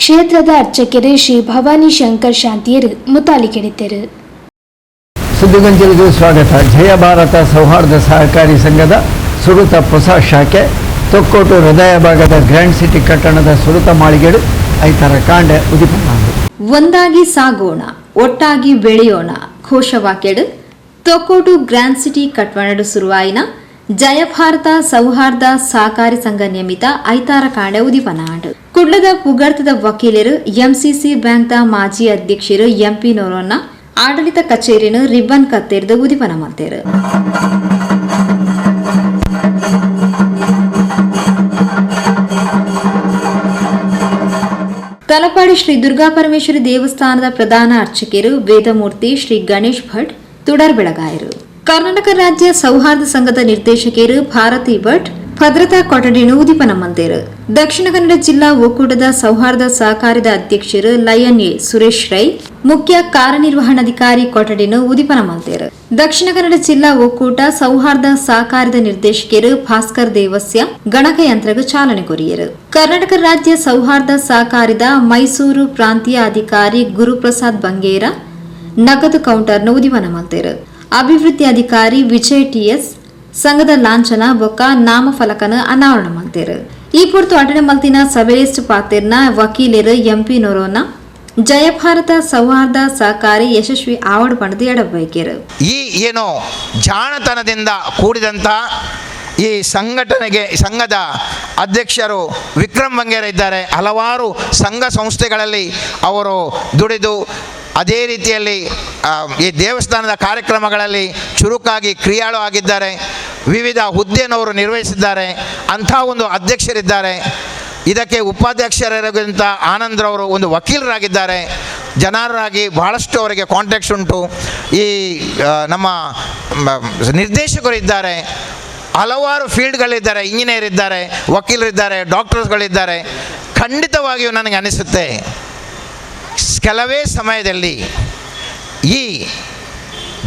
ಕ್ಷೇತ್ರದ ಅರ್ಚಕರು ಶ್ರೀ ಭವಾನಿ ಶಂಕರ್ ಶಾಂತಿಯರು ಮುತಾಲಿಕೆಡಿದ್ದರು. ಸುದ್ದಿಗೊಂಚಲಿಗೆ ಸ್ವಾಗತ. ಜಯ ಭಾರತ ಸೌಹಾರ್ದ ಸಹಕಾರಿ ಸಂಘದ ಸುರುತ ಹೊಸ ಶಾಖೆ ತೊಕ್ಕೋಟು ಹೃದಯ ಭಾಗದ ಗ್ರ್ಯಾಂಡ್ ಸಿಟಿ ಕಟ್ಟಣದ ಸುರುತ ಮಾಳಿಗೆಡು ಐತರ ಕಾಂಡೆ ಉದಿಪನಾಂದು. ಒಂದಾಗಿ ಸಾಗೋಣ, ಒಟ್ಟಾಗಿ ಬೆಳೆಯೋಣ ಘೋಷವಾಕ್ಯಡು ತೊಕ್ಕೋಟು ಗ್ರ್ಯಾಂಡ್ ಸಿಟಿ ಕಟ್ವಣಡು ಸುರುವಾಯಿನ ಜಯ ಭಾರತ ಸೌಹಾರ್ದ ಸಹಕಾರಿ ಸಂಘ ನಿಯಮಿತ ಐತಾರ ಕಾಂಡೆ ಉದಿಪನಾಡು. ಕುಡ್ಲದ ಪುಗರ್ತದ ವಕೀಲರು ಎಂಸಿಸಿ ಬ್ಯಾಂಕ್ದ ಮಾಜಿ ಅಧ್ಯಕ್ಷರು ಎಂಪಿ ನೋರನ್ನ ಆಡಳಿತ ಕಚೇರಿಯನ್ನು ರಿಬ್ಬನ್ ಕತ್ತೆರೆದು ಉದಿಪನ ಮಾಡ್ತಾರೆ. ತಲಪಾಡಿ ಶ್ರೀ ದುರ್ಗಾ ಪರಮೇಶ್ವರಿ ದೇವಸ್ಥಾನದ ಪ್ರಧಾನ ಅರ್ಚಕರು ವೇದಮೂರ್ತಿ ಶ್ರೀ ಗಣೇಶ್ ಭಟ್ ತುಡರ್ ಬೆಳಗಾಯರು. ಕರ್ನಾಟಕ ರಾಜ್ಯ ಸೌಹಾರ್ದ ಸಂಘದ ನಿರ್ದೇಶಕರು ಭಾರತಿ ಭಟ್ ಭದ್ರತಾ ಕೊಠಡಿಯನ್ನು ಉದಿಪನ ಮಂತೇರು. ದಕ್ಷಿಣ ಕನ್ನಡ ಜಿಲ್ಲಾ ಒಕ್ಕೂಟದ ಸೌಹಾರ್ದ ಸಹಕಾರದ ಅಧ್ಯಕ್ಷರು ಲಯನ್ ಎ ಸುರೇಶ್ ರೈ ಮುಖ್ಯ ಕಾರ್ಯನಿರ್ವಹಣಾಧಿಕಾರಿ ಕೊಠಡಿಯನ್ನು ಉದಿಪನ ಮಂತೇರು. ದಕ್ಷಿಣ ಕನ್ನಡ ಜಿಲ್ಲಾ ಒಕ್ಕೂಟ ಸೌಹಾರ್ದ ಸಹಕಾರದ ನಿರ್ದೇಶಕರು ಭಾಸ್ಕರ್ ದೇವಸ್ಯ ಗಣಕಯಂತ್ರಕ್ಕೆ ಚಾಲನೆ ಕೊರಿಯರು. ಕರ್ನಾಟಕ ರಾಜ್ಯ ಸೌಹಾರ್ದ ಸಹಕಾರದ ಮೈಸೂರು ಪ್ರಾಂತೀಯ ಅಧಿಕಾರಿ ಗುರುಪ್ರಸಾದ್ ಬಂಗೇರ ನಗದು ಕೌಂಟರ್ನ ಉದಿಪನ ಮಂತೇರು. ಅಭಿವೃದ್ಧಿ ಅಧಿಕಾರಿ ವಿಜಯ್ ಟಿಎಸ್ ಸಂಘದ ಲಾಂಛನ ಬೊಕ್ಕ ನಾಮಫಲಕನ ಅನಾವರಣ ಮಾಡ್ತಾರೆ. ಈ ಕುರಿತು ಅಟನೆ ಮಲ್ತಿನ ಸಭೆಯಷ್ಟು ಪಾತಿರ್ನ ವಕೀಲರು ಎಂಪಿ ನೋರೋನ ಜಯ ಭಾರತ ಸೌಹಾರ್ದ ಸಹಕಾರಿ ಯಶಸ್ವಿ ಆವಡ್ ಪಡೆದು ಎಡಬೈಕರು. ಈ ಏನೋ ಜಾಣತನದಿಂದ ಕೂಡಿದಂಥ ಈ ಸಂಘದ ಅಧ್ಯಕ್ಷರು ವಿಕ್ರಮ್ ಬಂಗೇರ ಇದ್ದಾರೆ. ಹಲವಾರು ಸಂಘ ಸಂಸ್ಥೆಗಳಲ್ಲಿ ಅವರು ದುಡಿದು ಅದೇ ರೀತಿಯಲ್ಲಿ ಈ ದೇವಸ್ಥಾನದ ಕಾರ್ಯಕ್ರಮಗಳಲ್ಲಿ ಚುರುಕಾಗಿ ಕ್ರಿಯಾಳು ಆಗಿದ್ದಾರೆ. ವಿವಿಧ ಹುದ್ದೆಯನ್ನು ಅವರು ನಿರ್ವಹಿಸಿದ್ದಾರೆ. ಅಂಥ ಒಂದು ಅಧ್ಯಕ್ಷರಿದ್ದಾರೆ. ಇದಕ್ಕೆ ಉಪಾಧ್ಯಕ್ಷರಾಗಿದ್ದಂಥ ಆನಂದ್ರವರು ಒಂದು ವಕೀಲರಾಗಿದ್ದಾರೆ. ಜನರಾಗಿ ಬಹಳಷ್ಟು ಅವರಿಗೆ ಕಾಂಟ್ಯಾಕ್ಟ್ಸ್ ಉಂಟು. ಈ ನಮ್ಮ ನಿರ್ದೇಶಕರು ಇದ್ದಾರೆ. ಹಲವಾರು ಫೀಲ್ಡ್ಗಳಿದ್ದಾರೆ. ಇಂಜಿನಿಯರ್ ಇದ್ದಾರೆ, ವಕೀಲರಿದ್ದಾರೆ, ಡಾಕ್ಟರ್ಸ್ಗಳಿದ್ದಾರೆ. ಖಂಡಿತವಾಗಿಯೂ ನನಗೆ ಅನಿಸುತ್ತೆ ಕೆಲವೇ ಸಮಯದಲ್ಲಿ ಈ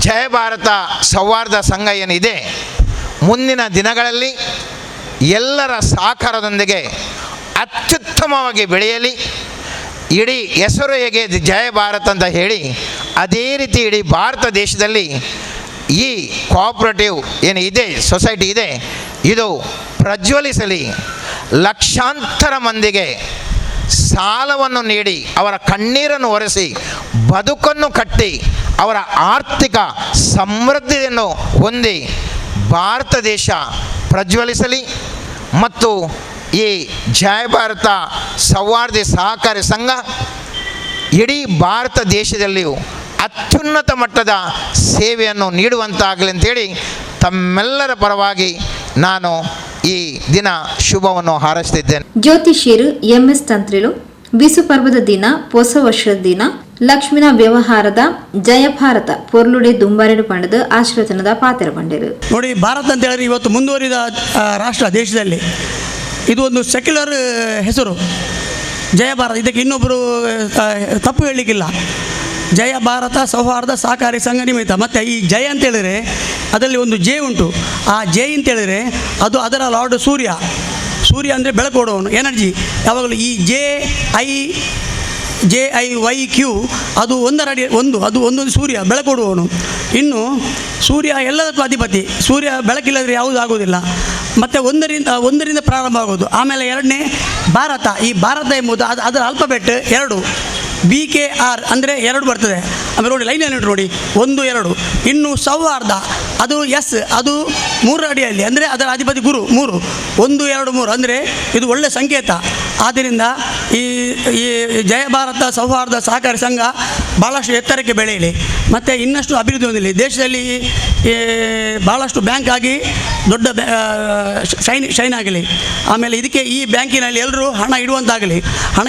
ಜಯ ಭಾರತ ಸೌಹಾರ್ದ ಸಂಘ ಏನಿದೆ ಮುಂದಿನ ದಿನಗಳಲ್ಲಿ ಎಲ್ಲರ ಸಹಕಾರದೊಂದಿಗೆ ಅತ್ಯುತ್ತಮವಾಗಿ ಬೆಳೆಯಲಿ. ಇಡೀ ಹೆಸರು ಹೇಗೆ ಜಯ ಭಾರತ್ ಅಂತ ಹೇಳಿ ಅದೇ ರೀತಿ ಇಡೀ ಭಾರತ ದೇಶದಲ್ಲಿ ಈ ಕೋಆಪರೇಟಿವ್ ಏನು ಇದೆ, ಸೊಸೈಟಿ ಇದೆ, ಇದು ಪ್ರಜ್ವಲಿಸಲಿ. ಲಕ್ಷಾಂತರ ಮಂದಿಗೆ ಸಾಲವನ್ನು ನೀಡಿ ಅವರ ಕಣ್ಣೀರನ್ನು ಒರೆಸಿ ಬದುಕನ್ನು ಕಟ್ಟಿ ಅವರ ಆರ್ಥಿಕ ಸಮೃದ್ಧಿಯನ್ನು ಹೊಂದಿ ಭಾರತ ದೇಶ ಪ್ರಜ್ವಲಿಸಲಿ. ಮತ್ತು ಈ ಜಯ ಭಾರತ ಸೌಹಾರ್ದ ಸಹಕಾರಿ ಸಂಘ ಇಡೀ ಭಾರತ ದೇಶದಲ್ಲಿಯೂ ಅತ್ಯುನ್ನತ ಮಟ್ಟದ ಸೇವೆಯನ್ನು ನೀಡುವಂತಾಗಲಿ ಅಂತೇಳಿ ತಮ್ಮೆಲ್ಲರ ಪರವಾಗಿ ನಾನು ಈ ದಿನ ಶುಭವನ್ನು ಹಾರೈಸುತ್ತಿದ್ದೇನೆ. ಜ್ಯೋತಿಷ್ಯರು ಎಂಎಸ್ ತಂತ್ರಿಲು ಬಿಸು ಪರ್ವದ ದಿನ ಹೊಸ ವರ್ಷದ ದಿನ ಲಕ್ಷ್ಮಿನ ವ್ಯವಹಾರದ ಜಯ ಭಾರತ ಪೊರ್ಲುಡೆ ದುಂಬಾರೆಡು ಪಂಡದ ಆಶೀರ್ವಚನದ ಪಾತ್ರ ಪಂಡರು. ನೋಡಿ, ಭಾರತ ಅಂತ ಹೇಳಿದ್ರೆ ಇವತ್ತು ಮುಂದುವರಿದ ರಾಷ್ಟ್ರ ದೇಶದಲ್ಲಿ ಇದು ಒಂದು ಸೆಕ್ಯುಲರ್ ಹೆಸರು ಜಯ ಭಾರತ. ಇದಕ್ಕೆ ಇನ್ನೊಬ್ಬರು ತಪ್ಪು ಹೇಳಲಿಕ್ಕಿಲ್ಲ. ಜಯ ಭಾರತ ಸೌಹಾರ್ದ ಸಹಕಾರಿ ಸಂಘ ನಿಮಿತ್ತ. ಮತ್ತು ಈ ಜಯ ಅಂತೇಳಿದರೆ ಅದರಲ್ಲಿ ಒಂದು ಜೆ ಉಂಟು. ಆ ಜೆ ಅಂತೇಳಿದರೆ ಅದು ಅದರ ಲಾರ್ಡ್ ಸೂರ್ಯ. ಸೂರ್ಯ ಅಂದರೆ ಬೆಳಕು ಕೊಡುವವನು, ಎನರ್ಜಿ. ಯಾವಾಗಲೂ ಈ JIYQ ಅದು ಅದು ಒಂದೊಂದು ಸೂರ್ಯ ಬೆಳಕು ಕೊಡುವವನು. ಇನ್ನು ಸೂರ್ಯ ಎಲ್ಲದಕ್ಕೂ ಅಧಿಪತಿ. ಸೂರ್ಯ ಬೆಳಕಿಲ್ಲದ್ರೆ ಯಾವುದೂ ಆಗೋದಿಲ್ಲ. ಮತ್ತು ಒಂದರಿಂದ ಪ್ರಾರಂಭ ಆಗೋದು. ಆಮೇಲೆ ಎರಡನೇ ಭಾರತ. ಈ ಭಾರತ ಎಂಬುದು ಅದರ ಅಲ್ಫಬೆಟ್ 2 BKR ಅಂದರೆ 2 ಬರ್ತದೆ. ಆಮೇಲೆ ನೋಡಿ ಲೈನಲ್ಲಿ ನೋಡಿ 1 2. ಇನ್ನು ಸೌಹಾರ್ದ ಅದು S, ಅದು 3 ಅಡಿಯಲ್ಲಿ, ಅಂದರೆ ಅದರ ಅಧಿಪತಿ ಗುರು 3. 1 2 3 ಅಂದರೆ ಇದು ಒಳ್ಳೆಯ ಸಂಕೇತ. ಆದ್ದರಿಂದ ಈ ಜಯ ಭಾರತ ಸೌಹಾರ್ದ ಸಹಕಾರಿ ಸಂಘ ಭಾಳಷ್ಟು ಎತ್ತರಕ್ಕೆ ಬೆಳೆಯಲಿ ಮತ್ತು ಇನ್ನಷ್ಟು ಅಭಿವೃದ್ಧಿ ಹೊಂದಲಿ. ದೇಶದಲ್ಲಿ ಭಾಳಷ್ಟು ಬ್ಯಾಂಕ್ ಆಗಿ ದೊಡ್ಡ ಶೈನ್ ಆಗಲಿ. ಆಮೇಲೆ ಇದಕ್ಕೆ ಈ ಬ್ಯಾಂಕಿನಲ್ಲಿ ಎಲ್ಲರೂ ಹಣ ಇಡುವಂತಾಗಲಿ.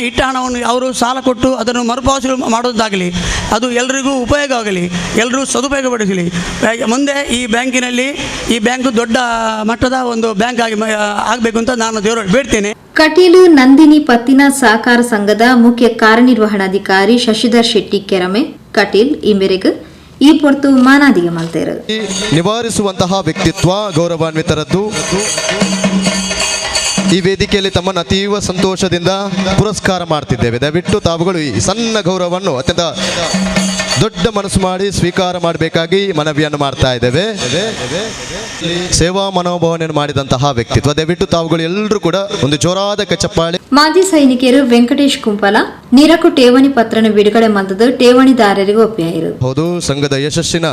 ಇಟ್ಟ ಹಣವನ್ನು ಅವರು ಸಾಲ ಕೊಟ್ಟು ಅದನ್ನು ಮರುಪಾವತಿ ಮಾಡೋದಾಗಲಿ. ಅದು ಎಲ್ಲರಿಗೂ ಉಪಯೋಗ ಆಗಲಿ, ಎಲ್ಲರೂ ಸದುಪಯೋಗಪಡಿಸಲಿ. ಮುಂದೆ ಈ ಬ್ಯಾಂಕು ದೊಡ್ಡ ಮಟ್ಟದ ಒಂದು ಬ್ಯಾಂಕ್ ಆಗಬೇಕು ಅಂತ ನಾನು ದೇವರಲ್ಲಿ ಬೇಡ್ತೇನೆ. ಕಟೀಲು ನಂದಿನಿ ಪತ್ತಿನ ಸಹಕಾರ ಸಂಘದ ಮುಖ್ಯ ಕಾರ್ಯನಿರ್ವಹಣಾಧಿಕಾರಿ ಶಶಿಧರ್ ಶೆಟ್ಟಿ ಕೆರಮೆ ಕಟೀಲ್ ಈ ಮೇರೆಗೆ ಈ ಪೊರ್ತು ಮಾನಾದಿಗೆ ಮಲ್ತೇರು. ನಿವಾರಿಸುವಂತಹ ವ್ಯಕ್ತಿತ್ವ ಗೌರವಾನ್ವಿತರದ್ದು. ಈ ವೇದಿಕೆಯಲ್ಲಿ ತಮ್ಮನ್ನು ಅತೀವ ಸಂತೋಷದಿಂದ ಪುರಸ್ಕಾರ ಮಾಡ್ತಿದ್ದೇವೆ. ದಯವಿಟ್ಟು ತಾವುಗಳು ಈ ಸಣ್ಣ ಗೌರವವನ್ನು ಅತ್ಯಂತ ದೊಡ್ಡ ಮನಸ್ಸು ಮಾಡಿ ಸ್ವೀಕಾರ ಮಾಡಬೇಕಾಗಿ ಮನವಿಯನ್ನು ಮಾಡ್ತಾ ಇದ್ದೇವೆ. ಸೇವಾ ಮನೋಭಾವನೆಯನ್ನು ಮಾಡಿದಂತಹ ವ್ಯಕ್ತಿತ್ವ. ದಯವಿಟ್ಟು ತಾವುಗಳು ಎಲ್ಲರೂ ಕೂಡ ಒಂದು ಜೋರಾದ ಕಚಪ್ಪಾಳೆ. ಮಾಜಿ ಸೈನಿಕರು ವೆಂಕಟೇಶ್ ಕುಂಪಲ ನೀರಕು ಠೇವಣಿ ಪತ್ರನ ಬಿಡುಗಡೆ ಮಾಡಿದ ಠೇವಣಿದಾರರಿಗೆ ಒಪ್ಪಿಯಾಯಿರು. ಹೌದು, ಸಂಘದ ಯಶಸ್ಸಿನ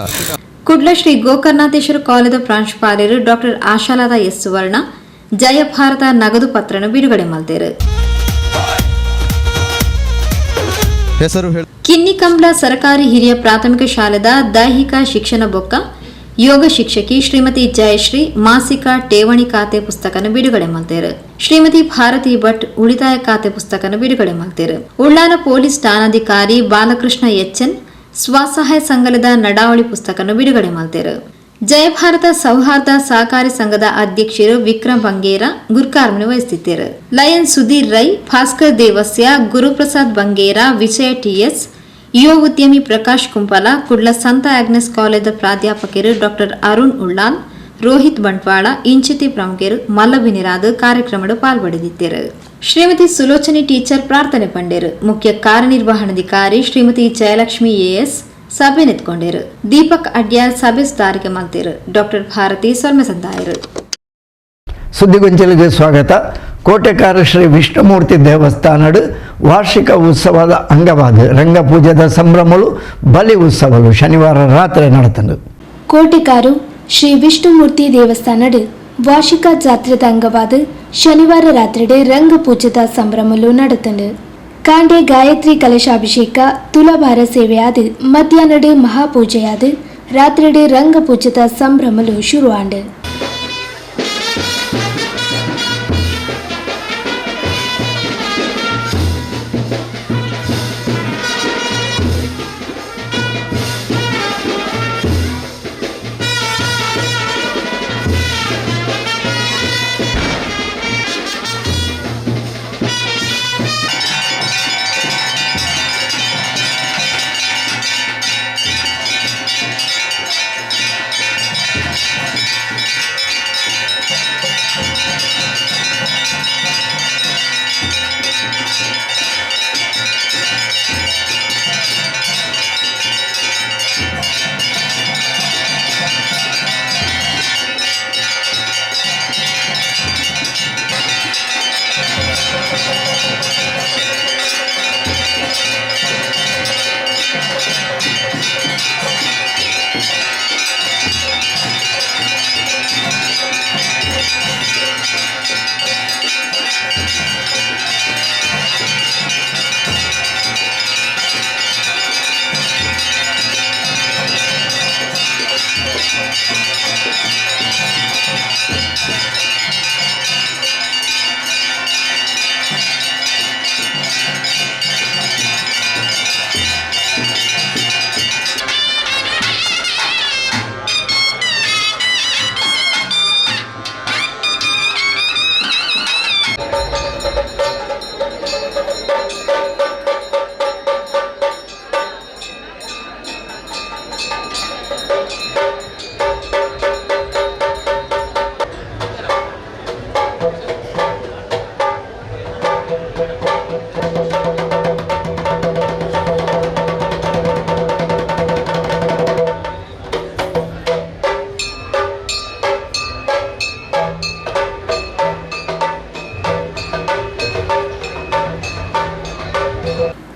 ಕುಡ್ಲ ಶ್ರೀ ಗೋಕರ್ಣಾಥೇಶ್ವರ ಕಾಲೇಜು ಪ್ರಾಂಶುಪಾಲರು ಡಾಕ್ಟರ್ ಆಶಾಲತಾ ಎಸ್ ಸುವರ್ಣ ಜಯ ಭಾರತ ನಗದು ಪತ್ರನ ಬಿಡುಗಡೆ ಮಾಡಿದರು. ಹೆಸರು ಕಿನ್ನಿಕಂಬ್ಲ ಸರ್ಕಾರಿ ಹಿರಿಯ ಪ್ರಾಥಮಿಕ ಶಾಲೆದ ದೈಹಿಕ ಶಿಕ್ಷಣ ಬೊಕ್ಕ ಯೋಗ ಶಿಕ್ಷಕಿ ಶ್ರೀಮತಿ ಜಯಶ್ರೀ ಮಾಸಿಕ ಠೇವಣಿ ಖಾತೆ ಪುಸ್ತಕನ ಬಿಡುಗಡೆ ಮಾಡ್ತಾರೆ. ಶ್ರೀಮತಿ ಭಾರತಿ ಭಟ್ ಉಳಿತಾಯ ಖಾತೆ ಪುಸ್ತಕನ ಬಿಡುಗಡೆ ಮಾಡ್ತಾರೆ. ಉಳ್ಳಾಲ ಪೊಲೀಸ್ ಠಾಣಾಧಿಕಾರಿ ಬಾಲಕೃಷ್ಣ ಎಚ್ಎನ್ ಸ್ವಸಹಾಯ ಸಂಘದ ನಡಾವಳಿ ಪುಸ್ತಕನ ಬಿಡುಗಡೆ ಮಾಡ್ತಾರೆ. ಜಯ ಭಾರತ ಸೌಹಾರ್ದ ಸಹಕಾರಿ ಸಂಘದ ಅಧ್ಯಕ್ಷರು ವಿಕ್ರಮ್ ಬಂಗೇರ ಗುರುಕಾರ್ಮನೆ ವಹಿಸುತ್ತಿದ್ದರು. ಲಯನ್ ಸುಧೀರ್ ರೈ, ಭಾಸ್ಕರ್ ದೇವಸ್ಯ, ಗುರುಪ್ರಸಾದ್ ಬಂಗೇರ, ವಿಜಯ ಟಿಎಸ್, ಯುವ ಉದ್ಯಮಿ ಪ್ರಕಾಶ್ ಕುಂಪಲ, ಕುಡ್ಲ ಸಂತ ಆಗ್ನೆಸ್ ಕಾಲೇಜ್ ಪ್ರಾಧ್ಯಾಪಕರು ಡಾಕ್ಟರ್ ಅರುಣ್ ಉಳ್ಳಾಲ್, ರೋಹಿತ್ ಬಂಟ್ವಾಳ, ಇಂಚಿತಿ ಪ್ರಮುಖರು ಮಲ್ಲಬಿನಿರಾದ ಕಾರ್ಯಕ್ರಮದ ಪಾಲ್ಪಡೆದಿದ್ದರು. ಶ್ರೀಮತಿ ಸುಲೋಚನಿ ಟೀಚರ್ ಪ್ರಾರ್ಥನೆ ಪಂಡೇರು. ಮುಖ್ಯ ಕಾರ್ಯನಿರ್ವಹಣಾಧಿಕಾರಿ ಶ್ರೀಮತಿ ಜಯಲಕ್ಷ್ಮಿ ಎಎಸ್ ಸಭೆ ನೆತ್ಕೊಂಡರು. ದೀಪಕ್ ಅಡ್ಯಾರ್ ಸಭೆ ಸುಧಾರಿಕೆ ಮಾಡ್ತಿರು. ಡಾಕ್ಟರ್ ಭಾರತಿ ಸೊಲ್ಮೆಸಂದಾಯರು. ಸುದ್ದಿಗೊಂಚಲಿಗೆ ಸ್ವಾಗತ. ಕೋಟೆಕಾರ ಶ್ರೀ ವಿಷ್ಣುಮೂರ್ತಿ ದೇವಸ್ಥಾನದ ವಾರ್ಷಿಕ ಉತ್ಸವದ ಅಂಗವಾದ ರಂಗಪೂಜದ ಸಂಭ್ರಮಗಳು ಬಲಿ ಉತ್ಸವಗಳು ಶನಿವಾರ ರಾತ್ರಿ ನಡೆತಂದು. ಕೋಟೆಕಾರು ಶ್ರೀ ವಿಷ್ಣುಮೂರ್ತಿ ದೇವಸ್ಥಾನದ ವಾರ್ಷಿಕ ಜಾತ್ರೆದ ಅಂಗವಾದ ಶನಿವಾರ ರಾತ್ರಿ ರಂಗಪೂಜದ ಸಂಭ್ರಮಗಳು ನಡೆತಂದು. ಕಾಂಡೆ ಗಾಯತ್ರಿ ಕಲಶಾಭಿಷೇಕ ತುಲಾಭಾರ ಸೇವೆಯಾದ ಮಧ್ಯಾಹ್ನದ ಮಹಾಪೂಜೆಯಾದ ರಾತ್ರಿ ರಂಗಪೂಜದ ಸಂಭ್ರಮಗಳು ಶುರುವಾಂಡು.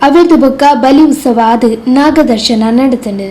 ಅವರದು ಬೊಕ್ಕ ಬಲಿ ಉತ್ಸವ ಅದು ನಾಗದರ್ಶನ ನಡೆತಂಡು.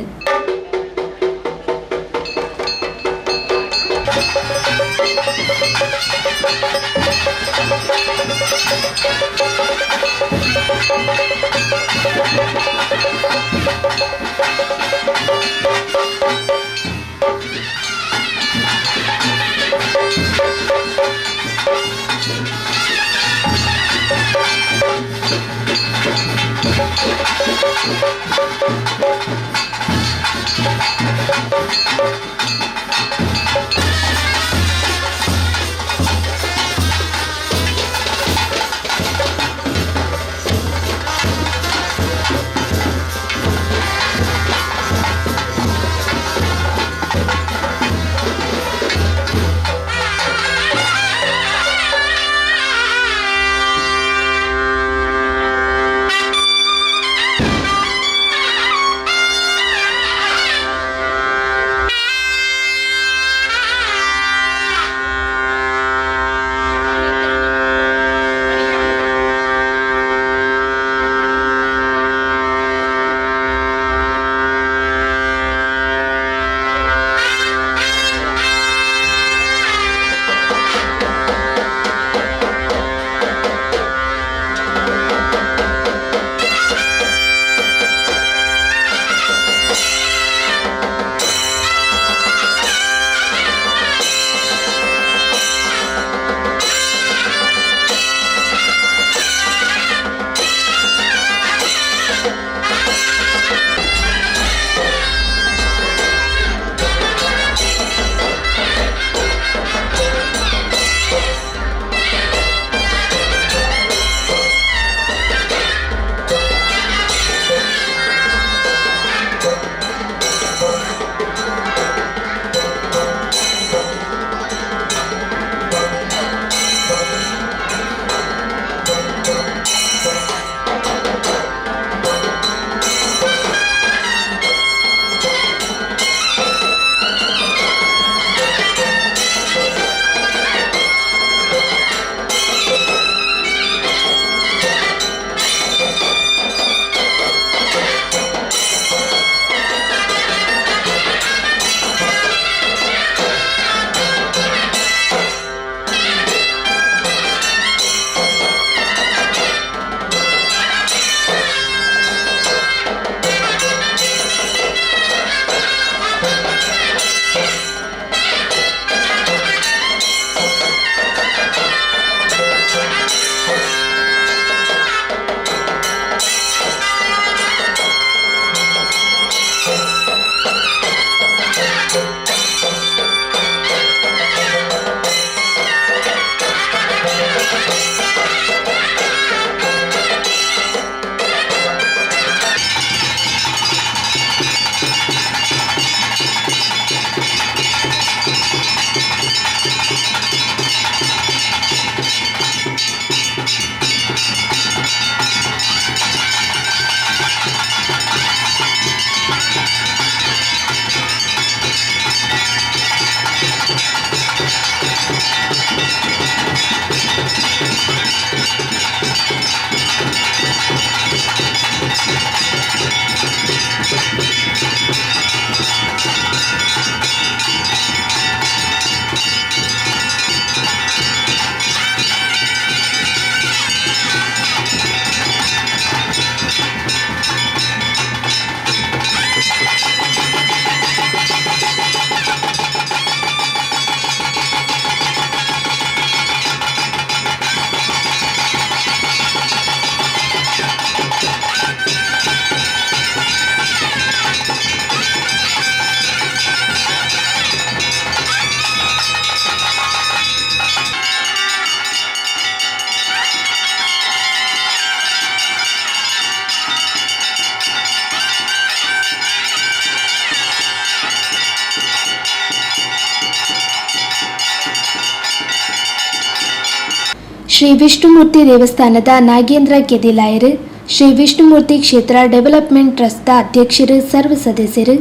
ಶ್ರೀ ವಿಷ್ಣುಮೂರ್ತಿ ದೇವಸ್ಥಾನದ ನಾಗೇಂದ್ರ ಕೆದಿಲಾಯರು, ಶ್ರೀ ವಿಷ್ಣುಮೂರ್ತಿ ಕ್ಷೇತ್ರ ಡೆವಲಪ್ಮೆಂಟ್ ಟ್ರಸ್ಟ್ದ ಅಧ್ಯಕ್ಷರು ಸರ್ವ ಸದಸ್ಯರು,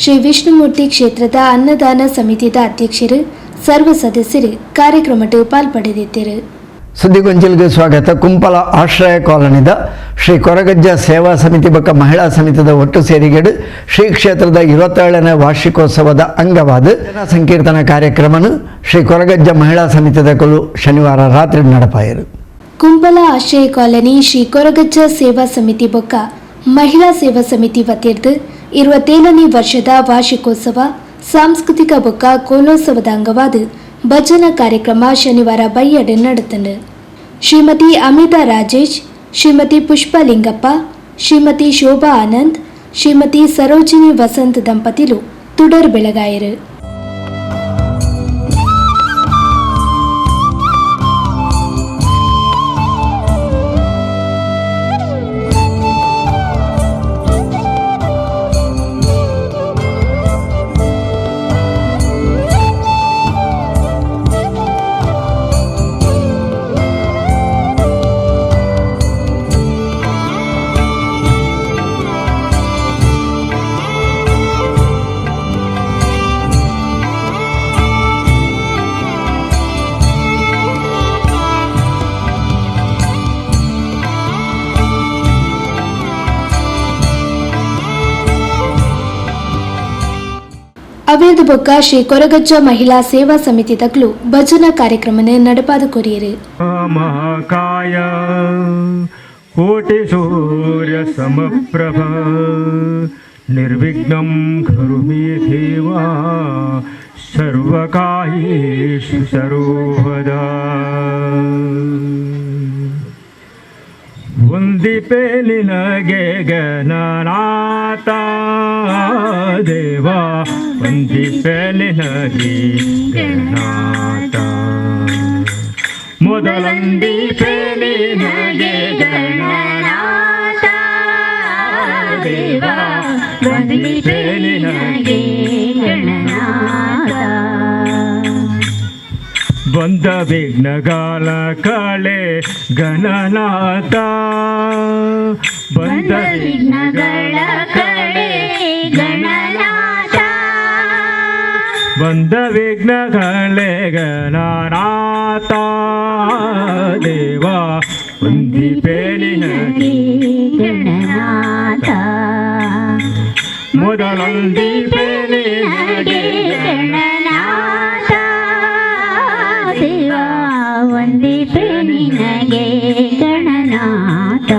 ಶ್ರೀ ವಿಷ್ಣುಮೂರ್ತಿ ಕ್ಷೇತ್ರದ ಅನ್ನದಾನ ಸಮಿತಿದ ಅಧ್ಯಕ್ಷರು ಸರ್ವ ಸದಸ್ಯರು ಕಾರ್ಯಕ್ರಮಕ್ಕೆ ಪಾಲ್ಪಡೆದಿದ್ದರು. ಸುದ್ದಿಗೊಂಚಲಿಗೆ ಸ್ವಾಗತ. ಕುಂಪಲ ಆಶ್ರಯ ಕಾಲೋನಿದ ಶ್ರೀ ಕೊರಗಜ್ಜ ಸೇವಾ ಸಮಿತಿ ಬಕ್ಕ ಮಹಿಳಾ ಸಮಿತಿದ ಒಟ್ಟು ಸೇರಿಗೆಡು ಶ್ರೀ ಕ್ಷೇತ್ರದ 27ನೇ ವಾರ್ಷಿಕೋತ್ಸವದ ಅಂಗವಾದ ಜನ ಸಂಕೀರ್ತನ ಕಾರ್ಯಕ್ರಮನು ಶ್ರೀ ಕೊರಗಜ್ಜ ಮಹಿಳಾ ಸಮಿತಿದ ಕೊಲು ಶನಿವಾರ ರಾತ್ರಿ ನಡಪಾಯರು. ಕುಂಪಲ ಆಶ್ರಯ ಕಾಲೋನಿ ಶ್ರೀ ಕೊರಗಜ್ಜ ಸೇವಾ ಸಮಿತಿ ಬೊಕ್ಕ ಮಹಿಳಾ ಸೇವಾ ಸಮಿತಿ ವತಿರ್ದು 27ನೇ ವರ್ಷದ ವಾರ್ಷಿಕೋತ್ಸವ ಸಾಂಸ್ಕೃತಿಕ ಬೊಕ್ಕ ಕೋಲೋತ್ಸವದ ಅಂಗವಾದ ಭಜನಾ ಕಾರ್ಯಕ್ರಮ ಶನಿವಾರ ಬೈಯಡೆ ನಡೆತನು. ಶ್ರೀಮತಿ ಅಮಿತಾ ರಾಜೇಶ್, ಶ್ರೀಮತಿ ಪುಷ್ಪಲಿಂಗಪ್ಪ, ಶ್ರೀಮತಿ ಶೋಭಾ ಆನಂದ್, ಶ್ರೀಮತಿ ಸರೋಜಿನಿ ವಸಂತ್ ದಂಪತಿಲು ತುಡರ್ ಬೆಳಗಾಯರು. ಅವೇದು ಬೊಕ್ಕ ಶ್ರೀ ಕೊರಗಜ್ಜ ಮಹಿಳಾ ಸೇವಾ ಸಮಿತಿ ತಗ್ಲು ಭಜನಾ ಕಾರ್ಯಕ್ರಮನ ನಡಪಾದ ಕೊರಿಯರು. ಮಹಾಕಾಯ ಕೋಟಿ ಸೂರ್ಯ ಸಮಪ್ರಭ ನಿರ್ವಿಘ್ನಂ ಖರು ಮೇ ದೇವ ಸರ್ವಕಾಯೇಷು ಸರ್ವದಾ. ವಂದಿಪೆ ನಿನಗೆ ಗಣನಾಥ ದೇವ, ವಂದಿಪೆ ನಿನಗೆ ಗಣನಾಥ. ಮೊದಲಂದಿಪೆ ನಿನಗೆ ಗಣನಾಥ ದೇವ, ವಂದಿಪೆ ನಿನಗೆ ಗಣನಾಥ. ಬಂದ ವಿಘ್ನಗಾಲ ಕಳೆ ಗಣನಾಥ, ಬಂದ ವಿಘ್ನಗಳ ಕಳೆ ಗಣನಾಥ, ಬಂದ ವಿಘ್ನಗಳೇ ಗಣನಾಥ ದೇವ, ವಂದಿಪೆ ನಿನಗೆ ಗಣನಾಥ. ಮೊದಲೊಂದಿಪೆ ನಿನಗೆ ಗಣನಾಥ ದೇವ, ವಂದಿಪೆ ನಿನಗೆ ಗಣನಾಥ.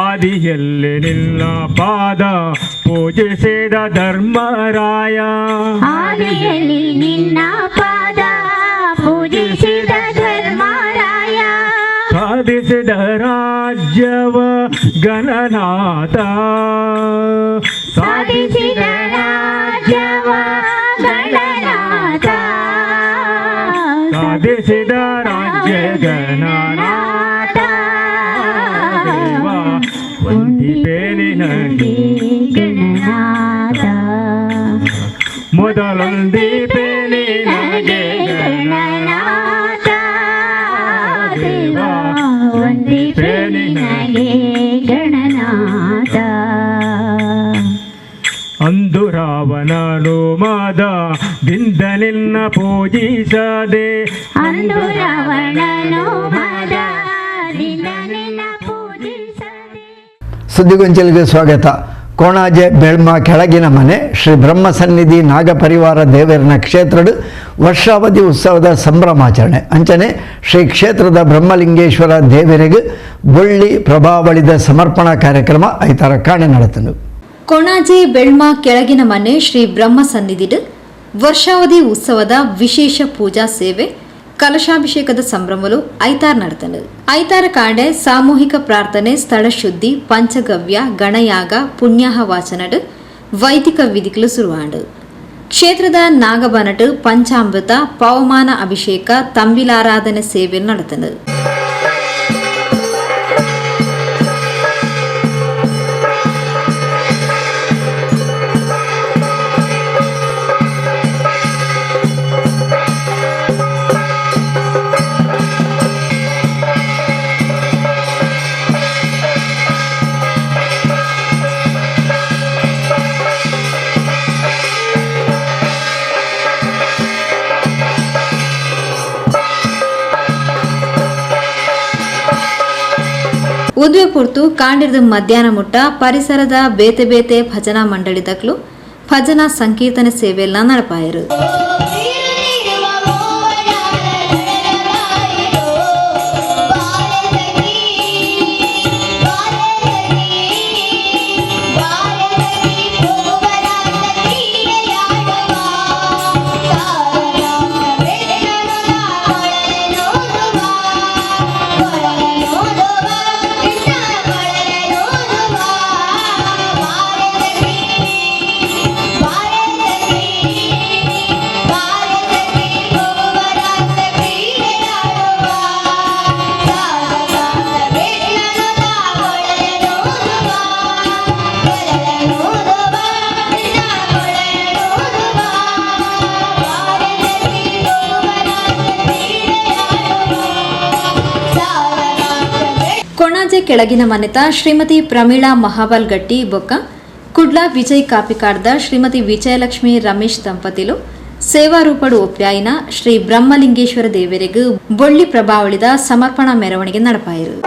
ಆದಿಯಲ್ಲಿ ನಿನ್ನ ಪಾದ ಪೂಜಿಸಿದ ಧರ್ಮರಾಯ, ಆದಿಯಲ್ಲಿ ನಿನ್ನ ಪಾದ ಪೂಜಿಸಿದ ಧರ್ಮರಾಯ, ಸಾಧಿಸಿದ ರಾಜ್ಯವ ಗಣನಾಥ, ಸಾಧಿಸಿದ ರಾಜ್ಯವ ಗಣನಾಥ, ಸಾಧಿಸಿದ ರಾಜ್ಯ ಗಣನಾಥ ದೇವ, ವಂದಿಪೆ ನಿನಗೆ ಗಣನಾಥ. ಮೊದಲೊಂದಿಪೆ ನಿನಗೆ ಗಣನಾಥ ದೇವ, ವಂದಿಪೆ ನಿನಗೆ ಗಣನಾಥ. ಅಂದು ರಾವಣನು ಮದದಿಂದ ನಿನ್ನ ಪೂಜಿಸದೆ, ಅಂದು ರಾವಣನು ಮದದಿಂದ ನಿನ್ನ ಪೂಜಿಸದೆ. ಸುದ್ದಿಗೊಂಚಲಿಗೆ ಸ್ವಾಗತ. ಕೋಣಾಜೆ ಬೆಳ್ಮ ಕೆಳಗಿನ ಮನೆ ಶ್ರೀ ಬ್ರಹ್ಮ ಸನ್ನಿಧಿ ನಾಗಪರಿವಾರ ದೇವರನ ಕ್ಷೇತ್ರದ ವರ್ಷಾವಧಿ ಉತ್ಸವದ ಸಂಭ್ರಮಾಚರಣೆ ಅಂಚನೆ ಶ್ರೀ ಕ್ಷೇತ್ರದ ಬ್ರಹ್ಮಲಿಂಗೇಶ್ವರ ದೇವರಿಗೆ ಬೊಳ್ಳಿ ಪ್ರಭಾವಳಿದ ಸಮರ್ಪಣಾ ಕಾರ್ಯಕ್ರಮ ಐತಾರ ಕಾಣೆ ನಡೆತನು. ಕೊಣಾಜೆ ಬೆಳ್ಮ ಕೆಳಗಿನ ಮನೆ ಶ್ರೀ ಬ್ರಹ್ಮ ಸನ್ನಿಧಿಡ್ ವರ್ಷಾವಧಿ ಉತ್ಸವದ ವಿಶೇಷ ಪೂಜಾ ಸೇವೆ ಕಲಶಾಭಿಷೇಕದ ಸಂಭ್ರಮಲು ಐತಾರ್ ನಡೆತನು. ಐತಾರ ಕಾಂಡೆ ಸಾಮೂಹಿಕ ಪ್ರಾರ್ಥನೆ, ಸ್ಥಳ ಶುದ್ಧಿ, ಪಂಚಗವ್ಯ, ಗಣಯಾಗ, ಪುಣ್ಯಾಹ ವಾಚನಡ್ ವೈದಿಕ ವಿಧಿಗಳು ಶುರುವಾಂಡು. ಕ್ಷೇತ್ರದ ನಾಗಬನಟ್ ಪಂಚಾಮೃತ, ಪವಮಾನ ಅಭಿಷೇಕ, ತಂಬಿಲಾರಾಧನೆ ಸೇವೆ ನಡೆತನು. ಉದ್ವೆ ಪುರ್ತು ಕಾಂಡಿರ್ದ ಮಧ್ಯಾಹ್ನ ಮುಟ್ಟ ಪರಿಸರದ ಬೇತೆ ಬೇತೆ ಭಜನಾ ಮಂಡಳಿದಕ್ಲು ಭಜನಾ ಸಂಕೀರ್ತನೆ ಸೇವೆಯೆಲ್ಲ ನಡಪಾಯರು. ಕೊಣಾಜೆ ಕೆಳಗಿನ ಮನೆತ ಶ್ರೀಮತಿ ಪ್ರಮೀಳಾ ಮಹಾಬಲ್ ಗಟ್ಟಿ ಬೊಕ್ಕ ಕುಡ್ಲಾ ವಿಜಯ್ ಕಾಪಿಕಾಡ್ದ ಶ್ರೀಮತಿ ವಿಜಯಲಕ್ಷ್ಮಿ ರಮೇಶ್ ದಂಪತಿಲು ಸೇವಾರೂಪಡು ಒಪ್ಯಾಯಿನ ಶ್ರೀ ಬ್ರಹ್ಮಲಿಂಗೇಶ್ವರ ದೇವರಿಗೂ ಬೊಳ್ಳಿ ಪ್ರಭಾವಳಿದ ಸಮರ್ಪಣಾ ಮೆರವಣಿಗೆ ನಡಪಾಯಿರು.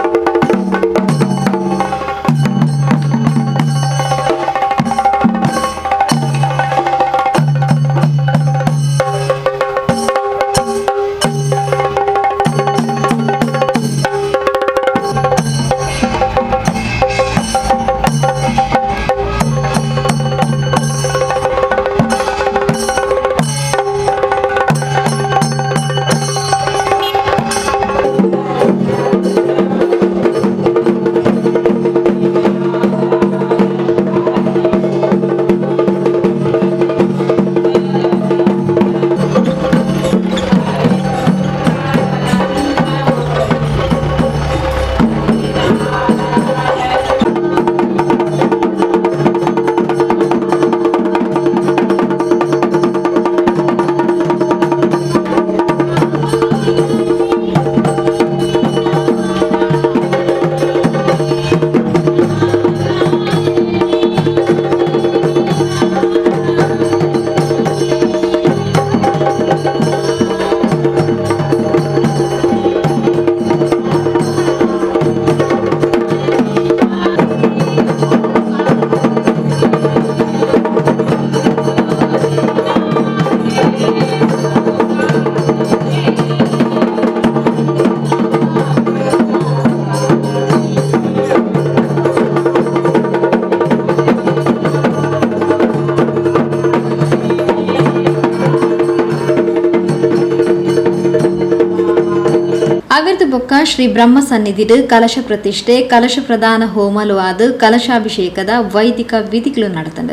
ಅವಿರ್ದ ಬೊಕ್ಕ ಶ್ರೀ ಬ್ರಹ್ಮ ಸನ್ನಿಧಿಡು ಕಲಶ ಪ್ರತಿಷ್ಠೆ ಕಲಶ ಪ್ರದಾನ ಹೋಮಲು ಆದ ಕಲಶಾಭಿಷೇಕದ ವೈದಿಕ ವಿಧಿಗಳು ನಡೆತಂಡ.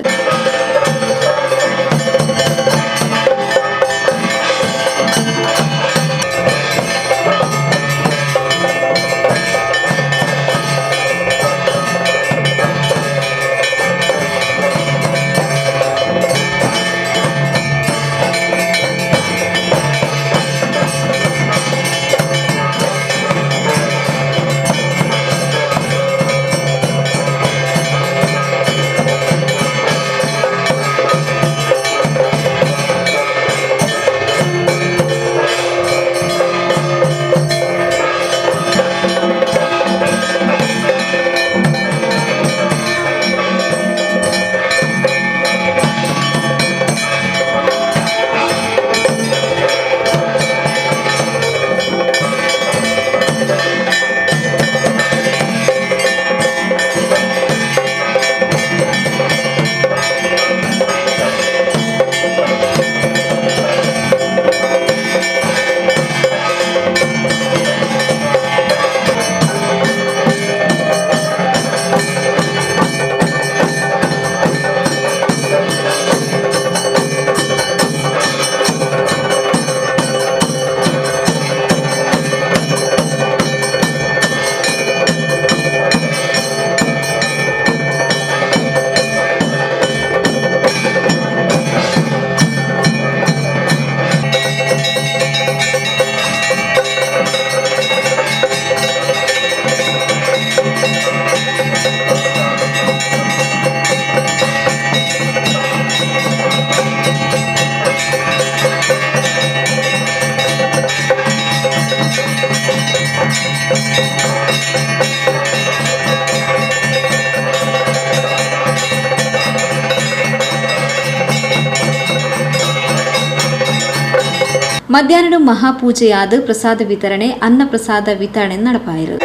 ಮಧ್ಯಾಹ್ನ ಮಹಾಪೂಜೆಯಾದ ಪ್ರಸಾದ ವಿತರಣೆ ಅನ್ನ ಪ್ರಸಾದ ವಿತರಣೆ ನಡಪಾಯಿರು.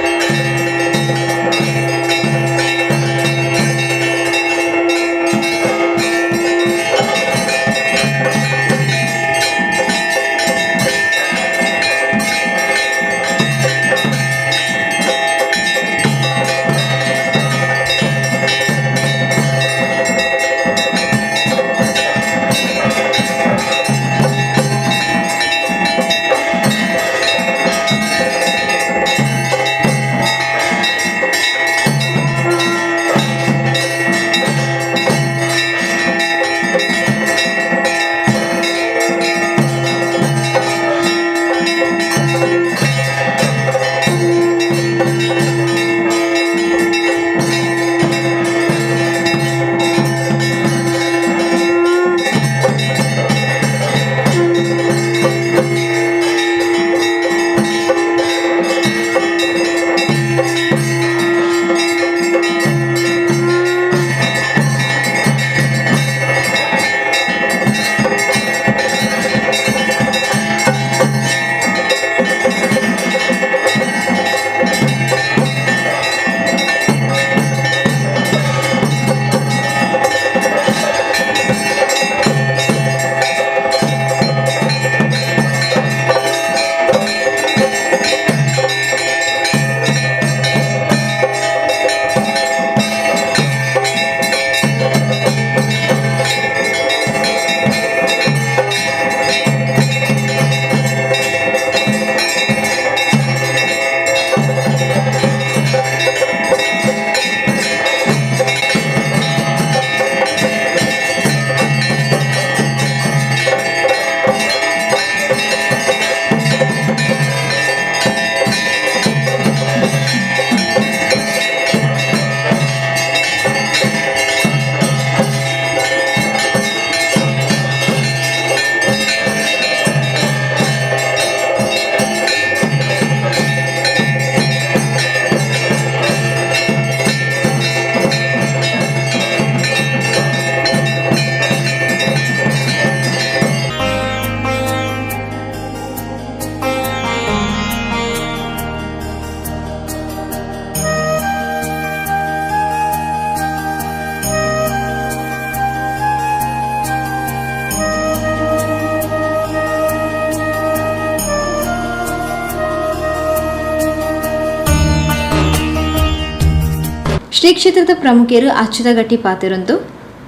ಶ್ರೀ ಕ್ಷೇತ್ರದ ಪ್ರಮುಖರು ಅಚ್ಚುತಗಟ್ಟಿ ಪಾತಿರಂದು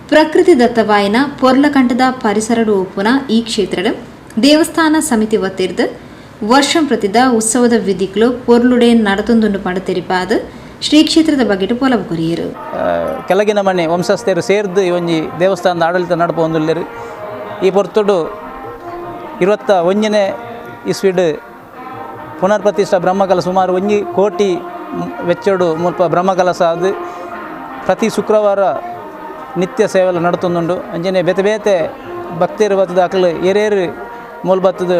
ಪ್ರಕೃತಿ ದತ್ತವಾಯಿನ ಪೊರ್ಲಕಂಠದ ಪರಿಸರಡು ಒಪ್ಪುನ ಈ ಕ್ಷೇತ್ರದ ದೇವಸ್ಥಾನ ಸಮಿತಿ ಒತ್ತಿರ್ದು ವರ್ಷಂ ಪ್ರತಿದ ಉತ್ಸವದ ವಿಧಿಗಳು ಪೊರ್ಲುಡೆ ನಡತೊಂದುಂಡು ಪಂಡ ತೆರಿಪಾದ ಶ್ರೀ ಕ್ಷೇತ್ರದ ಬಗ್ಗೆ ಪೊಲವು ಕೊರಿಯರು ಕೆಳಗಿನ ಮನೆ ವಂಶಸ್ಥರು ಸೇರಿದು ಒಂಜಿ ದೇವಸ್ಥಾನದ ಆಡಳಿತ ನಡಪ ಹೊಂದಿಲ್ಲರು ಈ ಪೊರ್ತುಡು 21ನೇ ಇಸ್ವಿಡ್ ಪುನರ್ ಪ್ರತಿಷ್ಠಾ ಬ್ರಹ್ಮಕಲಶ ಸುಮಾರು 1 ಕೋಟಿ ವೆಚ್ಚಡು ಮುಲ್ಪ ಬ್ರಹ್ಮಕಲಶ ಅದು ಪ್ರತಿ ಶುಕ್ರವಾರ ನಿತ್ಯ ಸೇವೆಲ್ಲ ನಡತೊಂದುಂಡು ಅಂಜನೆ ಬೇತೆ ಬೇತೆ ಭಕ್ತಿಯರು ಬತ್ತದ ಅಕ್ಲು ಏರೇರು ಮೂಲ ಬತ್ತದ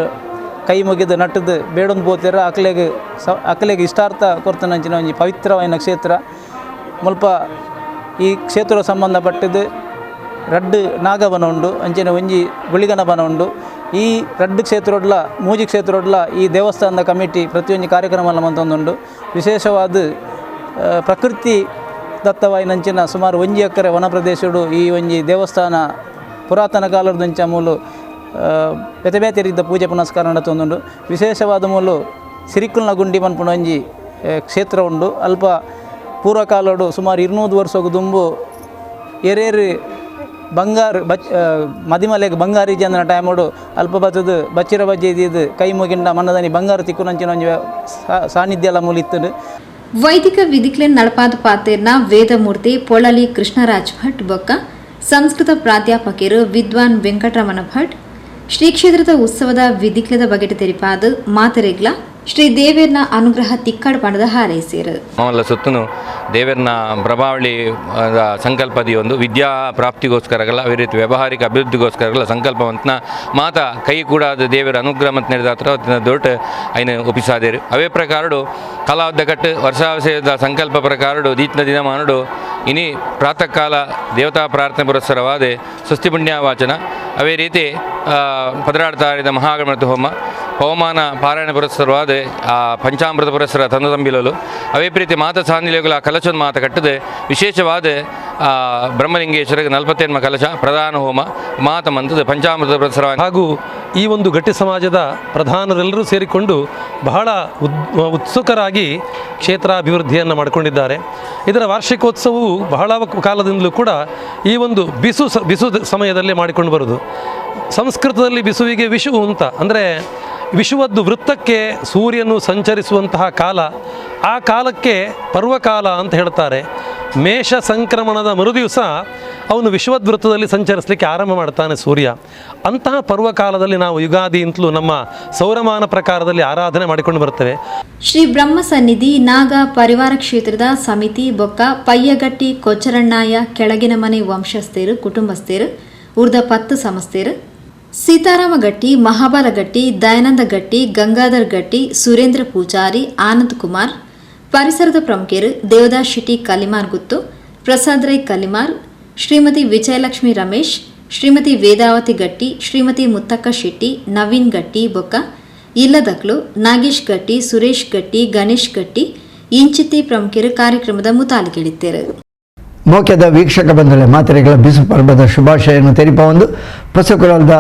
ಕೈ ಮುಗಿದು ನಟ್ಟದು ಬೇಡೊಂದು ಬೋತಿರ ಅಕ್ಲೆಗೆ ಇಷ್ಟಾರ್ಥ ಕೊರ್ತನಂಚಿನ ಒಂಜಿ ಪವಿತ್ರವಾದ ಕ್ಷೇತ್ರ ಮುಲ್ಪ ಈ ಕ್ಷೇತ್ರ ಸಂಬಂಧಪಟ್ಟದ್ದು ರಡ್ಡು ನಾಗವನ ಉಂಡು ಅಂಚನೆ ಒಂಜಿ ಗುಳಿಗನ ಬನ ಉಂಡು ಈ ರಡ್ಡು ಕ್ಷೇತ್ರೊಡ್ಲ ಮೂಜಿ ಕ್ಷೇತ್ರೊಡ್ಲ ಈ ದೇವಸ್ಥಾನದ ಕಮಿಟಿ ಪ್ರತಿಯೊಂದು ಕಾರ್ಯಕ್ರಮ ಮಂತೊಂದುಂಡು ವಿಶೇಷವಾದ ಪ್ರಕೃತಿ ದತ್ತವಾಯಿನಂಚಿನ ಸುಮಾರು 1 ಎಕರೆ ವನ ಪ್ರದೇಶಡು ಈ ಒಂಜಿ ದೇವಸ್ಥಾನ ಪುರಾತನ ಕಾಲದಂಚ ಮೂಲು ಬೇತೆ ಬೇತೆ ರೀತಿಯ ಪೂಜೆ ಪುನಸ್ಕಾರ ನಡತೊಂದುಂಡು ವಿಶೇಷವಾದ ಮೂಲು ಸಿರಿಕುಲ್ನ ಗುಂಡಿ ಪನ್ಪುನ ಒಂಜಿ ಕ್ಷೇತ್ರ ಉಂಡು ಅಲ್ಪ ಪೂರ್ವಕಾಲಡು ಸುಮಾರು 200 ವರ್ಷಕ್ಕೂ ದುಂಬು ಎರೇರು ಬಂಗಾರು ಮದಿಮಲೆಗೆ ಬಂಗಾರಿ ಜನ ಟೈಮೋಡು ಅಲ್ಪ ಬತ್ತದು ಬಚ್ಚಿರ ಬಜ್ಜೆ ಇದ್ದಿದ್ದು ಕೈ ಮುಗಿಂಡ ಮನ್ನದನಿ ಬಂಗಾರ ತಿಕ್ಕುನಂಚಿನ ಒಂಜಿ ಸಾನ್ನಿಧ್ಯ ಎಲ್ಲ ಮೂಲಿತ್ತು ವೈದಿಕ ವಿಧಿಕ್ಲೆನ್ ನಡಪಾದ ಪಾತೆರ್ನ ವೇದಮೂರ್ತಿ ಪೊಳಲಿ ಕೃಷ್ಣರಾಜ್ ಭಟ್ ಬೊಕ್ಕ ಸಂಸ್ಕೃತ ಪ್ರಾಧ್ಯಾಪಕರು ವಿದ್ವಾನ್ ವೆಂಕಟರಮಣ ಭಟ್ ಶ್ರೀ ಕ್ಷೇತ್ರದ ಉತ್ಸವದ ವಿಧಿಕ್ಲದ ಬಗೆಟ್ ತೆರಿಪಾದ ಮಾತರೆಗ್ಲ ಶ್ರೀ ದೇವೇರ್ನ ಅನುಗ್ರಹ ತಿಕ್ಕಾಡು ಪಂಡದ ಹಾರೈಸಿರು ಮಾಮಲ್ಲ ಸುತ್ತನು ದೇವೇರ್ನ ಪ್ರಭಾವಳಿ ಸಂಕಲ್ಪದಿ ಒಂದು ವಿದ್ಯಾ ಪ್ರಾಪ್ತಿಗೋಸ್ಕರಗಲ ಅದೇ ರೀತಿ ವ್ಯಾವಹಾರಿಕ ಅಭಿವೃದ್ಧಿಗೋಸ್ಕರಗಲ ಸಂಕಲ್ಪವಂತನ ಮಾತ ಕೈ ಕೂಡ ಅದು ದೇವರ ಅನುಗ್ರಹ ಮತ್ತು ನಡೆದಾತ್ರ ದೊಡ್ಡ ಐನ ಒಪ್ಪಿಸಾದೇರು ಅವೇ ಪ್ರಕಾರಡು ಕಲಾವದ್ದ ಕಟ್ಟು ವರ್ಷಾವಶಯದ ಸಂಕಲ್ಪ ಪ್ರಕಾರಡು ದೀತ್ನ ದಿನ ಮಾನಡು ಇನಿ ಪ್ರಾತಃ ಕಾಲ ದೇವತಾ ಪ್ರಾರ್ಥನೆ ಪುರಸ್ಸರವಾದ ಸ್ವಸ್ತಿ ಪುಣ್ಯ ವಾಚನ ಅವೇ ರೀತಿ ಪದರಾಡ್ತಾರಿದ ಮಹಾಗಣಪತಿ ಹೋಮ ಪವಮಾನ ಪಾರಾಯಣ ಪುರಸ್ಸರವಾದ ಪಂಚಾಮೃತ ಪುರಸ್ಸರ ತಂದು ತಂಬಿಲಲು ಅವೇ ಪ್ರೀತಿ ಮಾತ ಸಾನ್ನಿಲೆಗಳ ಕಲಶದ ಮಾತ ಕಟ್ಟದೆ ವಿಶೇಷವಾದ ಬ್ರಹ್ಮಲಿಂಗೇಶ್ವರಿಗೆ 48 ಕಲಶ ಪ್ರಧಾನ ಹೋಮ ಮಾತ ಮಂತದ ಪಂಚಾಮೃತ ಪುರಸ್ಸರ ಹಾಗೂ ಈ ಒಂದು ಗಟ್ಟಿ ಸಮಾಜದ ಪ್ರಧಾನರೆಲ್ಲರೂ ಸೇರಿಕೊಂಡು ಬಹಳ ಉತ್ಸುಕರಾಗಿ ಕ್ಷೇತ್ರಾಭಿವೃದ್ಧಿಯನ್ನು ಮಾಡಿಕೊಂಡಿದ್ದಾರೆ. ಇದರ ವಾರ್ಷಿಕೋತ್ಸವವು ಬಹಳ ಕಾಲದಿಂದಲೂ ಕೂಡ ಈ ಒಂದು ಬಿಸು ಸಮಯದಲ್ಲೇ ಮಾಡಿಕೊಂಡು ಬರುವುದು. ಸಂಸ್ಕೃತದಲ್ಲಿ ಬಿಸುವಿಗೆ ವಿಷು ಅಂತ ಅಂದರೆ ವಿಷುವದ್ದು ವೃತ್ತಕ್ಕೆ ಸೂರ್ಯನು ಸಂಚರಿಸುವಂತಹ ಕಾಲ, ಆ ಕಾಲಕ್ಕೆ ಪರ್ವಕಾಲ ಅಂತ ಹೇಳ್ತಾರೆ. ಮೇಷ ಸಂಕ್ರಮಣದ ಮರುದಿವಸ ಅವನು ವಿಷುವದ್ವೃತ್ತದಲ್ಲಿ ಸಂಚರಿಸಲಿಕ್ಕೆ ಆರಂಭ ಮಾಡ್ತಾನೆ ಸೂರ್ಯ. ಅಂತಹ ಪರ್ವಕಾಲದಲ್ಲಿ ನಾವು ಯುಗಾದಿ ಅಂತಲೂ ನಮ್ಮ ಸೌರಮಾನ ಪ್ರಕಾರದಲ್ಲಿ ಆರಾಧನೆ ಮಾಡಿಕೊಂಡು ಬರ್ತೇವೆ. ಶ್ರೀ ಬ್ರಹ್ಮ ಸನ್ನಿಧಿ ನಾಗ ಪರಿವಾರ ಕ್ಷೇತ್ರದ ಸಮಿತಿ ಬೊಕ್ಕ ಪಯ್ಯಗಟ್ಟಿ ಕೊಚ್ಚರಣ್ಣಾಯ ಕೆಳಗಿನ ಮನೆ ವಂಶಸ್ಥರು ಕುಟುಂಬಸ್ಥರು ಉರ್ದ 10 ಸಂಸ್ಥೆರು ಸೀತಾರಾಮ ಗಟ್ಟಿ, ಮಹಾಬಲ ಗಟ್ಟಿ, ದಯಾನಂದ ಗಟ್ಟಿ, ಗಂಗಾಧರ್ ಗಟ್ಟಿ, ಸುರೇಂದ್ರ ಪೂಜಾರಿ, ಆನಂದ್ ಕುಮಾರ್, ಪರಿಸರದ ಪ್ರಮುಖರು ದೇವದಾಸ್ ಶೆಟ್ಟಿ ಕಲಿಮಾರ್ ಗುತ್ತು, ಪ್ರಸಾದ್ ರೈ ಕಲಿಮಾರ್, ಶ್ರೀಮತಿ ವಿಜಯಲಕ್ಷ್ಮಿ ರಮೇಶ್, ಶ್ರೀಮತಿ ವೇದಾವತಿ ಗಟ್ಟಿ, ಶ್ರೀಮತಿ ಮುತ್ತಕ್ಕ ಶೆಟ್ಟಿ, ನವೀನ್ ಗಟ್ಟಿ ಬೊಕ್ಕ ಇಲ್ಲದಕ್ಲು ನಾಗೇಶ್ ಗಟ್ಟಿ, ಸುರೇಶ್ ಗಟ್ಟಿ, ಗಣೇಶ್ ಗಟ್ಟಿ ಇಂಚಿತಿ ಪ್ರಮುಖರು ಕಾರ್ಯಕ್ರಮದ ಮುತಾಲಿಗೆಳಿದ್ದೇರು. ಮೋಕ್ಯದ ವೀಕ್ಷಕ ಬಂಧುಗಳೇ, ಮಾತ್ರೆಗಳ ಬಿಸು ಪರ್ವದ ಶುಭಾಶಯನ್ನು ತೆರಿಪ ಒಂದು ಪೊಸಕುಲದ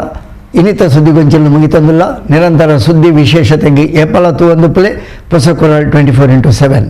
ಇನ್ನಿತ ಸುದ್ದಿಗೊಂಚಲು ಮುಗಿತಂದಿಲ್ಲ. ನಿರಂತರ ಸುದ್ದಿ ವಿಶೇಷತೆಗೆ ಏಪಲತ್ತು ಒಂದು ಪ್ಲೇ ಪೊಸಕುರಲ್ 24x7.